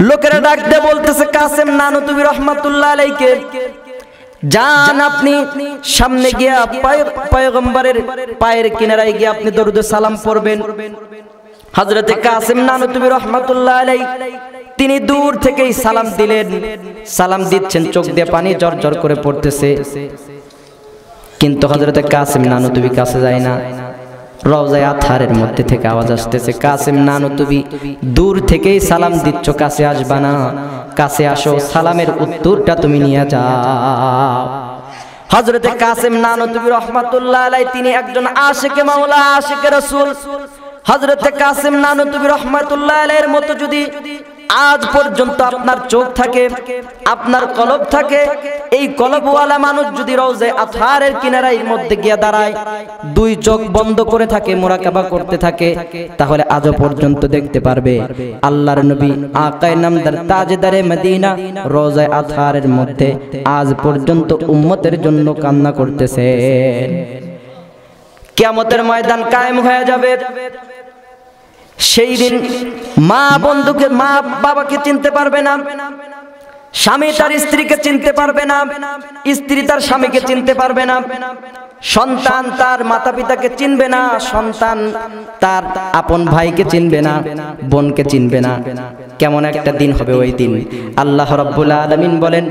লোকেরা ডাক দিয়ে বলতেছে কাসিম নানুতুবি রাহমাতুল্লাহ আলাইহিকে, যান আপনি সামনে গিয়ে পয়গম্বরের পায়ের কিনারায় গিয়ে আপনি দরুদ সালাম পড়বেন। হযরতে কাসিম নানুতুবি রাহমাতুল্লাহ আলাইহি তিনি দূর থেকেই সালাম দিলেন। সালাম দিচ্ছেন, চোখ দিয়ে পানি ঝরঝর করে পড়তেছে, কিন্তু হযরতে কাসিম নানুতুবি কাছে যায় না। রওজায়ে আতহারের মধ্যে থেকে আওয়াজ আসতেছে, কাসিম নানুতুবি দূর থেকেই সালাম দিচ্ছ, কাছে আসবা না, কাছে আসো, সালামের উত্তরটা তুমি নিয়ে যাও। হযরতে কাসিম নানুতুবি রাহমাতুল্লাহ আলাইহি তিনি একজন আশিকে মাওলা, আশিকে রাসূল। হযরতে কাসিম নানুতুবি রাহমাতুল্লাহ আলাইহির মতো যদি আজ পর্যন্ত আপনার চোখ থাকে, আপনার কলব থাকে, এই কলবওয়ালা মানুষ যদি রওজায়ে আতহারের কিনারার মধ্যে গিয়ে দাঁড়ায়, দুই চোখ বন্ধ করে থাকে, মুরাকাবা করতে থাকে, তাহলে আজও পর্যন্ত দেখতে পারবে আল্লাহর নবী আকায়ে নামদার তাজদারে মদিনা রওজায়ে আতহারের মধ্যে আজ পর্যন্ত উম্মতের জন্য কান্না করতেছে। কিয়ামতের ময়দান কায়েম হয়ে যাবে। সেই দিন মা বন্ধুকে, মা বাবাকে চিনতে পারবে না, স্বামী তার স্ত্রীকে চিনতে পারবে না, স্ত্রী তার স্বামীকে চিনতে পারবে না, সন্তান তার মাতা পিতাকে চিনবে না, সন্তান তার আপন ভাইকে চিনবে না, বোনকে চিনবে না। কেমন একটা দিন হবে ওই দিন। আল্লাহ রাব্বুল আলামিন বলেন,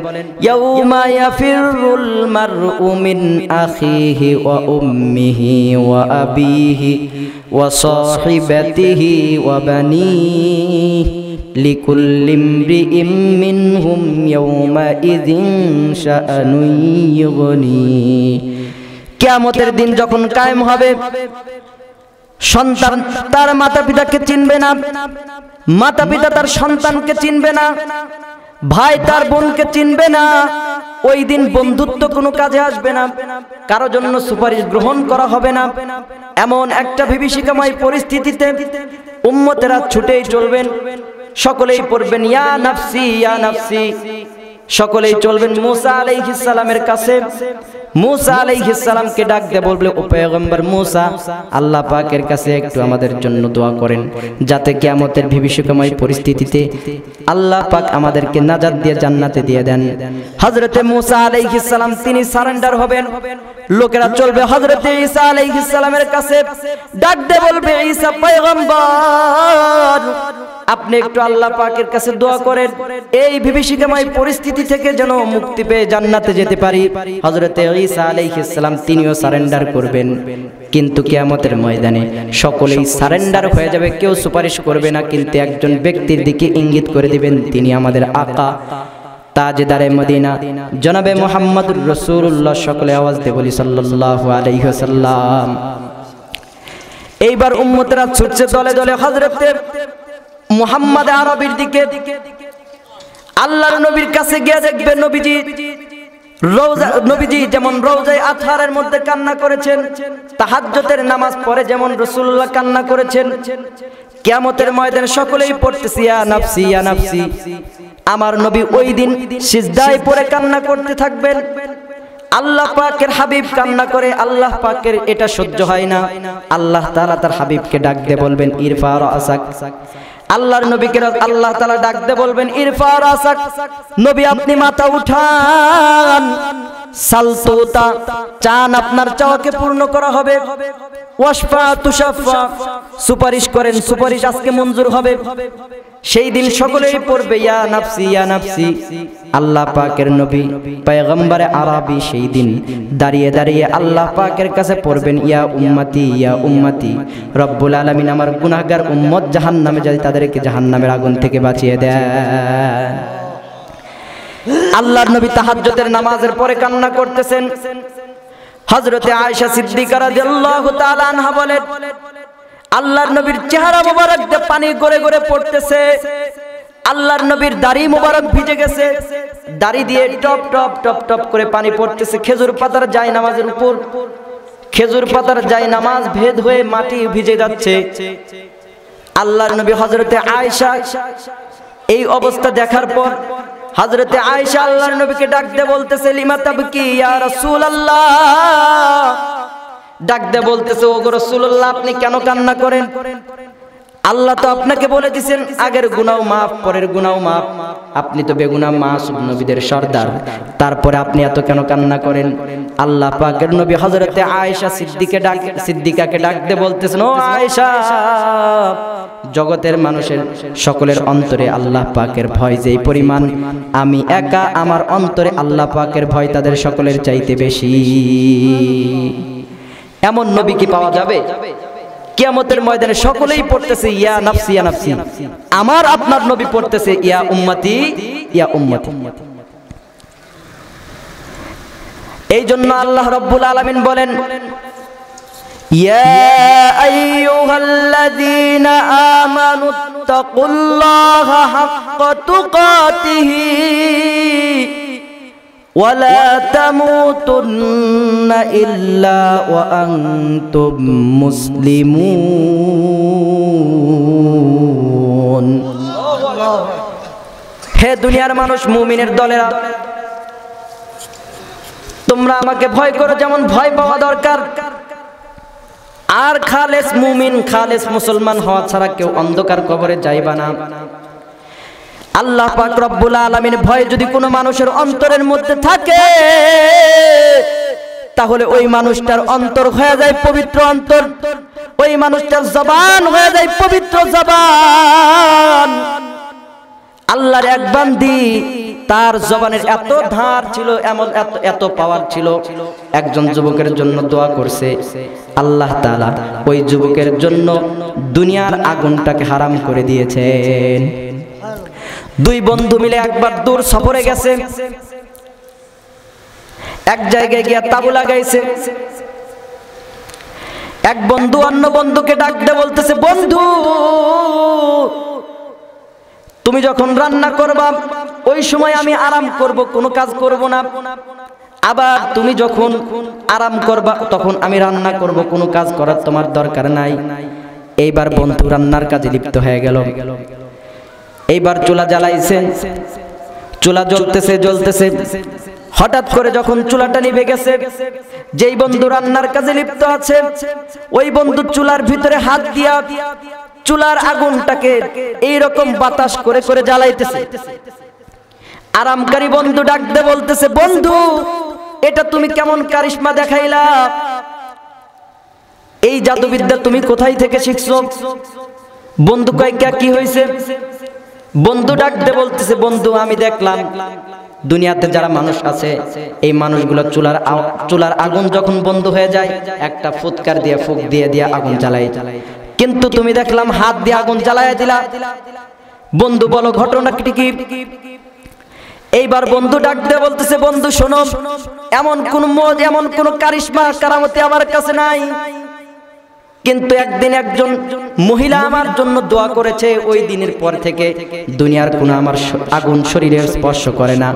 ইয়াউমা ইয়াফিরুল মারউ মিন আখিহি ওয়া উম্মিহি ওয়া আবিহি ওয়া সাহিবাতিহি ওয়া বানিহি লিকুল্লি ইমরিইম মিনহুম ইয়াউমা ইযিন শাআনুন ইউগনি। কিয়ামতের দিন যখন কায়েম হবে, সন্তান তার মাতা পিতাকে চিনবে না, মাতা পিতা তার সন্তানকে চিনবে না, ভাই তার বোনকে চিনবে না। ওই দিন বন্ধুত্ব কোনো কাজে আসবে না, কারো জন্য সুপারিশ গ্রহণ করা হবে না। এমন একটা বিভীষিকাময় পরিস্থিতিতে উম্মতেরা ছুটেই চলবেন, সকলেই পড়বেন ইয়া নাফসি ইয়া নাফসি, সকলেই চলবেন মুসা আলাইহিস সালামের কাছে। মুসা আলাইহিস সালামকে ডাক দিয়ে বলবে, ও পয়গম্বর মুসা, আল্লাহ পাকের কাছে একটু আমাদের জন্য দোয়া করেন, যাতে কিয়ামতের বিভীষিকাময় পরিস্থিতিতে আল্লাহ পাক আমাদেরকে নাজাত দিয়ে জান্নাতে দিয়ে দেন। হযরতে মুসা আলাইহিস সালাম তিনি সারেন্ডার হবেন, লোকেরা চলবে হযরতে ঈসা আলাইহিস সালামের কাছে, ডাক দিয়ে বলবে, ঈসা পয়গম্বর, আপনি একটু আল্লাহ পাকের কাছে দোয়া করেন, এই বিভীষিকাময় পরিস্থিতি থেকে যেন মুক্তি পেয়ে জান্নাতে যেতে পারি। হযরতে ঈসা আলাইহিস সালাম তিনিও সারেন্ডার করবেন, কিন্তু কিয়ামতের ময়দানে সকলেই সারেন্ডার হয়ে যাবে, কেউ সুপারিশ করবে না, কিন্তু একজন ব্যক্তির দিকে ইঙ্গিত করে দিবেন, তিনি আমাদের আকা তাজদারে মদিনা জনাবে মুহাম্মদুর রাসূলুল্লাহ। সকলে আওয়াজ দিয়ে বলি সাল্লাল্লাহু আলাইহি ওয়াসাল্লাম। এইবার উম্মতেরা ছুটছে দলে দলে হযরতে মুহাম্মদ আরবির দিকে। আল্লাহর নবীর কাছে গিয়ে দেখবে নবীজি রওজা, নবীজি যেমন রওজায়ে আতহারের মধ্যে কান্না করেছেন, তাহাজ্জুদের নামাজ পড়ে যেমন রাসূলুল্লাহ কান্না করেছেন, কিয়ামতের ময়দানে সকলেই পড়তেছে ইয়া নাফসি ইয়া নাফসি। আমার নবী ওই দিন সিজদায় পড়ে কান্না করতে থাকবেন। আল্লাহ পাকের হাবিব কান্না করে, আল্লাহ পাকের এটা সহ্য হয় না। আল্লাহ তাআলা তার হাবিবকে ডাক দিয়ে বলবেন, ইরফা রাসাক। আল্লাহর নবীকে আল্লাহ তাআলা ডাক দিয়ে বলবেন, ইরফা রাসাক, নবী আপনি মাথা উঠান, সালতুতা, চান আপনার চাওয়াকে পূর্ণ করা হবে, ওয়াশফা তুশাফা, সুপারিশ করেন, সুপারিশ আজকে মঞ্জুর হবে। সেই দিন সকলেই পড়বে ইয়া নাফসি ইয়া নাফসি। আল্লাহ পাকের নবী পয়গম্বরে আরবি সেই দিন দাঁড়িয়ে দাঁড়িয়ে আল্লাহ পাকের কাছে পড়বেন, ইয়া উম্মতি ইয়া উম্মতি, রব্বুল আলামিন আমার গুনাহগার উম্মত জাহান্নামে যায়, তাদেরকে জাহান্নামের আগুন থেকে বাঁচিয়ে দেন। আল্লাহর নবী তাহাজ্জুদের নামাজের পরে কান্না করতেছেন। হযরতে আয়েশা সিদ্দিকা রাদিয়াল্লাহু তাআলা আনহা বলেন, আল্লাহর নবীর চেহারা মোবারক দিয়ে পানি গড়ে গড়ে পড়তেছে, আল্লাহর নবীর দাড়ি মোবারক ভিজে গেছে, দাড়ি দিয়ে টপ টপ টপ টপ করে পানি পড়তেছে। খেজুর পাতার যায় নামাজের উপর, খেজুর পাতার যায় নামাজ ভেদ হয়ে মাটি ভিজে যাচ্ছে। আল্লাহর নবী হযরতে আয়েশা এই অবস্থা দেখার পর হযরতে আয়েশা আল্লাহর নবীকে ডাক দিয়ে বলতেছে, লিমা তাবকি ইয়া রাসূলুল্লাহ, ডাক দিয়ে বলতেছে, ও গো রাসূলুল্লাহ আপনি কেন কান্না করেন? আল্লাহ তো আপনাকে বলে দিয়েছেন আগের গুনাহ মাফ, পরের গুনাহ মাফ, আপনি তো বেগুনাহ মাসুম নবীদের সর্দার, তারপরে আপনি এত কেন কান্না করেন? আল্লাহ পাকের নবী হযরতে আয়েশা সিদ্দিকাকে ডাক দিয়ে বলতেছেন, ও আয়েশা, জগতের মানুষের সকলের অন্তরে আল্লাহ পাকের ভয় যেই পরিমাণ, আমি একা আমার অন্তরে আল্লাহ পাকের ভয় তাদের সকলের চাইতে বেশি। এমন নবী কি পাওয়া যাবে? কিয়ামতের ময়দানে সকলেই পড়তেছে ইয়া নাফসি ইয়া নাফসি, আমার আপনার নবী পড়তেছে ইয়া উম্মতি ইয়া উম্মতি। এই জন্য আল্লাহ রাব্বুল আলামিন বলেন, ইয়া আইয়ুহাল্লাযীনা আমানুত্তাকুল্লাহা হাক্কা তুকাতিহি ওয়ালা তামুতুন্না ইল্লা ওয়া আনতুম মুসলিমুন। হে দুনিয়ার মানুষ, মুমিনের দলেরা, তোমরা আমাকে ভয় করো যেমন ভয় পাওয়া দরকার, আর খালেস মুমিন, খালেস মুসলমান হওয়া ছাড়া কেউ অন্ধকার কবরে যাইবা না। আল্লাহ পাক রব্বুল আলামিন ভয় যদি কোনো মানুষের অন্তরের মধ্যে থাকে, তাহলে ওই মানুষটার অন্তর হয়ে যায় পবিত্র অন্তর, ওই মানুষটার জবান হয়ে যায় পবিত্র জবান। আল্লাহর এক বান্দি, তার জবানের এত ধার ছিল, এমন এত পাওয়ার ছিল, একজন যুবকের জন্য দোয়া করছে, আল্লাহ তাআলা ওই যুবকের জন্য দুনিয়ার আগুনটাকে হারাম করে দিয়েছেন। দুই বন্ধু মিলে একবার দূর সফরে গেছে, এক জায়গায় গিয়ে তাবু লাগাইছে। এক বন্ধু অন্য বন্ধুকে ডাক দিয়ে বলতেছে, বন্ধু তুমি যখন রান্না করবা ওই সময় আমি আরাম করব, কোনো কাজ করব না। আবার তুমি যখন আরাম করবা তখন আমি রান্না করব, কোনো কাজ করার তোমার দরকার নাই। এইবার বন্ধু রান্নার কাজে লিপ্ত হয়ে গেল। এইবার চুলা জ্বালাইছে, চুলা জ্বলতেছে জ্বলতেছে, হঠাৎ করে যখন চুলাটা নিভে গেছে, যেই বন্ধু রান্নার কাজে লিপ্ত আছে ওই বন্ধু চুলার ভিতরে হাত দিয়া চুলার আগুনটাকে এইরকম বাতাস করে করে জ্বালাইতেছে। আরামকারী বন্ধু ডাক দিয়ে বলতেছে, বন্ধু এটা তুমি কেমন কারিশমা দেখাইলা, এই জাদুবিদ্যা তুমি কোথায় থেকে শিখছো? বন্ধু কয় কি হয়েছে? বন্ধু ডাক দিয়ে বলতেছে, বন্ধু আমি দেখলাম দুনিয়াতে যারা মানুষ আছে এই মানুষগুলো চুলার আগুন যখন বন্ধ হয়ে যায় একটা ফুৎকার দিয়ে ফুক দিয়ে দিয়ে আগুন জ্বালায়, কিন্তু তুমি দেখলাম হাত দিয়ে আগুন জ্বালায় দিলা। বন্ধু বলো ঘটনাটি কি? এইবার বন্ধু ডাক দিয়ে বলতেছে, বন্ধু শোনো, এমন কোন কারিশমা কারামতি আমার কাছে নাই, কিন্তু একদিন একজন মহিলা আমার জন্য দোয়া করেছে, ওই দিনের পর থেকে দুনিয়ার কোনো আমার আগুন শরীরে স্পর্শ করে না।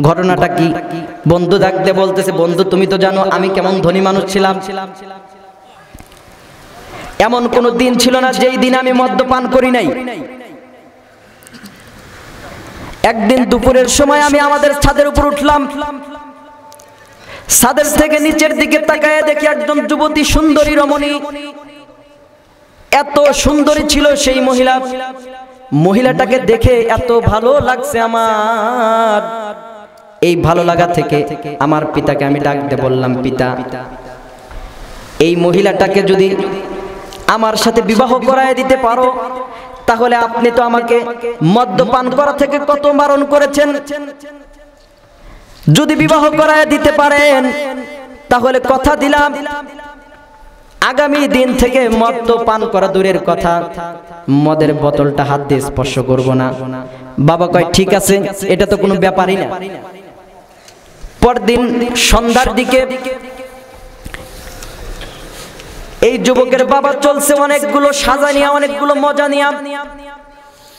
ঘটনাটা কি? বন্ধু ডাক দিয়ে বলতেছে, বন্ধু তুমি তো জানো আমি কেমন ধনী মানুষ ছিলাম, এমন কোন দিন ছিল না যেই দিন আমি মদ্যপান করি নাই। একদিন দুপুরের সময় আমি আমাদের ছাদের উপর উঠলাম, ছাদের থেকে নিচের দিকে তাকায় দেখি একজন যুবতী সুন্দরী রমণী, এত সুন্দরী ছিল সেই মহিলাটাকে দেখে এত ভালো লাগছে আমার। এই ভালো লাগা থেকে আমার পিতাকে আমি ডাক দিয়ে বললাম, পিতা এই মহিলাটাকে যদি আমার সাথে বিবাহ করায় দিতে পারো তাহলে আপনি তো আমাকে মদ্যপান করা থেকে কত বারণ করেছেন, যদি বিবাহ করায় দিতে পারেন তাহলে কথা দিলাম আগামী দিন থেকে মদ্যপান করা দূরের কথা মদের বোতলটা হাত দিয়ে স্পর্শ করব না। বাবা কয় ঠিক আছে, এটা তো কোনো ব্যাপারই না। পরদিন সন্ধ্যার দিকে এই যুবকের বাবা চলছে অনেকগুলো সাজা নিয়ে, অনেকগুলো মজা নিয়ে,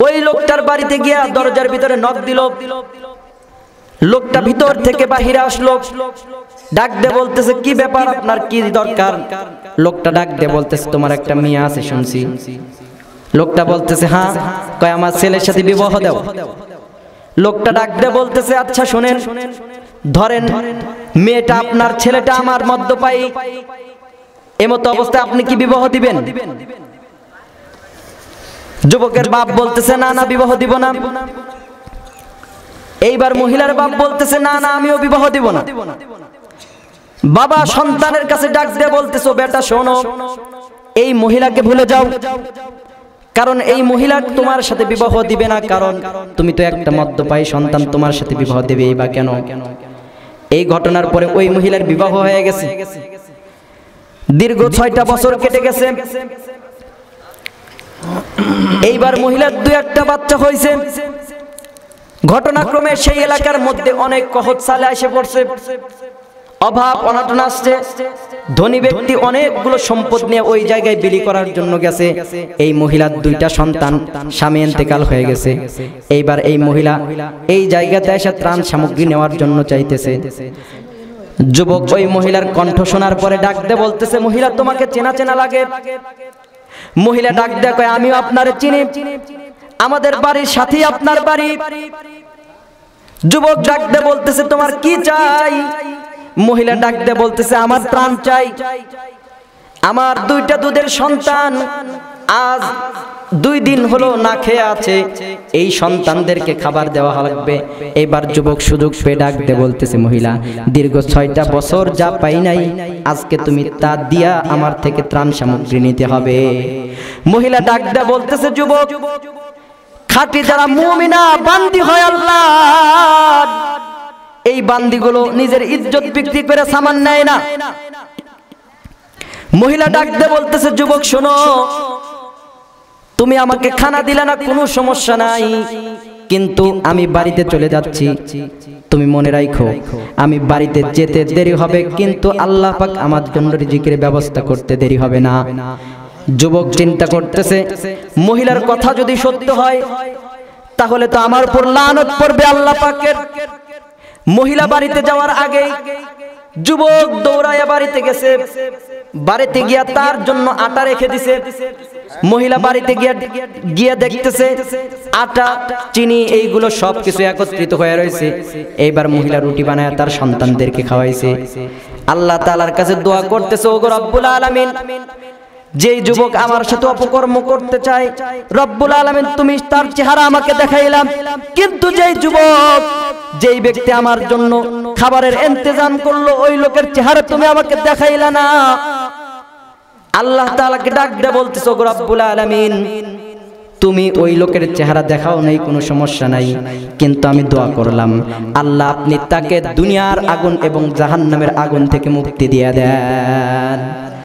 ওই লোকটার বাড়িতে গিয়া দরজার ভিতরে নক দিল। লোকটা ভিতর থেকে বাহিরে আসলো, ডাক দিয়ে বলতেছে, কি ব্যাপার, আপনার কি দরকার? লোকটা ডাক দিয়ে বলতেছে, তোমার একটা মেয়ে আছে শুনছি। লোকটা বলতেছে হ্যাঁ। কয় আমার ছেলের সাথে বিবাহ দাও। লোকটা ডাক দিয়ে বলতেছে, আচ্ছা শুনেন, ধরেন মেয়েটা আপনার, ছেলেটা আমার মদ্যপায়ী, এমতো অবস্থায় আপনি কি বিবাহ দিবেন? যুবকের বাপ বলতেছে না না বিবাহ দিব না। এইবার মহিলার বাপ বলতেছে না না আমিও বিবাহ দিব না। বাবা সন্তানের কাছে ডাক দিয়ে বলতেছে, বেটা শোনো, এই মহিলাকে ভুলে যাও, কারণ এই মহিলা তোমার সাথে বিবাহ দিবে না, কারণ তুমি তো একটা মদ্যপায়ী সন্তান, তোমার সাথে বিবাহ দেবে বা কেন? এই ঘটনার পরে ওই মহিলার বিবাহ হয়ে গেছে। দীর্ঘ 6টা বছর কেটে গেছে। এইবার মহিলার 2-1টা বাচ্চা হয়েছে। ঘটনাক্রমে সেই এলাকার মধ্যে অনেক কহত সালে এসে পড়ছে, অভাব অনটন আসছে। ধনী ব্যক্তি অনেকগুলো সম্পদ নিয়ে ওই জায়গায় বিলি করার জন্য গেছে। এই মহিলার 2টা সন্তান, স্বামী ইন্তেকাল হয়ে গেছে। এইবার এই মহিলা এই জায়গাতে এসে ত্রাণ সামগ্রী নেওয়ার জন্য চাইতেছে। যুবক ওই মহিলার কণ্ঠ শোনার পরে ডাক দিয়ে বলতেছে, মহিলা তোমাকে চেনা চেনা লাগে। মহিলা ডাক দিয়ে কয়, আমিও আপনারে চিনি, আমাদের বাড়ির সাথেই আপনার বাড়ি। যুবক ডাক দিয়ে বলতেছে, তোমার কি চাই? মহিলা ডাক দিয়ে বলতেছে, আমার প্রাণ চাই, আমার দুইটা দুধের সন্তান আজ 2 দিন হলো না খেয়ে আছে, এই সন্তানদেরকে খাবার দেওয়া লাগবে। এবার যুবক সুযোগ পেয়ে ডাক দিয়ে বলতেছে, মহিলা দীর্ঘ 6টা বছর যা পাই নাই, আজকে তুমি তা দিয়া আমার থেকে ত্রাণ সামগ্রী নিতে হবে। মহিলা ডাক দিয়ে বলতেছে, যুবক খাঁটি যারা মুমিনা বান্দি হয় আল্লাহ, এই বান্দিগুলো নিজের ইজ্জত বিক্রি করে সামান নেয় না। মহিলা ডাক দিয়ে বলতেছে, যুবক শোনো, তুমি আমাকে খানা দিলে না, কোনো সমস্যা নাই, কিন্তু আমি বাড়িতে চলে যাচ্ছি। তুমি মনে রাখো, আমি বাড়িতে যেতে দেরি হবে, কিন্তু আল্লাহ পাক আমার জন্য রিজিকের ব্যবস্থা করতে দেরি হবে না। যুবক চিন্তা করতেছে, মহিলার কথা যদি সত্য হয় তাহলে তো আমার উপর লানত পড়বে আল্লাহ পাকের। মহিলা বাড়িতে যাওয়ার আগে যুবক দৌড়ায়া বাড়িতে গেছে। বাড়িতে গিয়া তার জন্য আটা রেখে দিছে। মহিলা বাড়িতে গিয়া দেখতেছে আটা, চিনি, এইগুলো সবকিছু একত্রিত হয়ে রয়েছে। এইবার মহিলা রুটি বানায় তার সন্তানদেরকে খাওয়াইছে। আল্লাহ তাআলার কাছে দোয়া করতেছে, ওগো রব্বুল আলামিন, যেই যুবক আমার সাথে অপকর্ম করতে চায়, রব্বুল আলামিন তুমি তার চেহারা আমাকে দেখাইলাম, কিন্তু যেই যুবক, যেই ব্যক্তি আমার জন্য খাবারের ইন্তজাম করলো, ওই লোকের চেহারা তুমি আমাকে দেখাইলা না। আল্লাহ তাআলাকে ডাক দিয়ে বলতেছো, ওগো রব্বুল আলামিন, তুমি ওই লোকের চেহারা দেখাও নাই, কোনো সমস্যা নাই, কিন্তু আমি দোয়া করলাম আল্লাহ আপনি তাকে দুনিয়ার আগুন এবং জাহান্নামের আগুন থেকে মুক্তি দিয়ে দেন।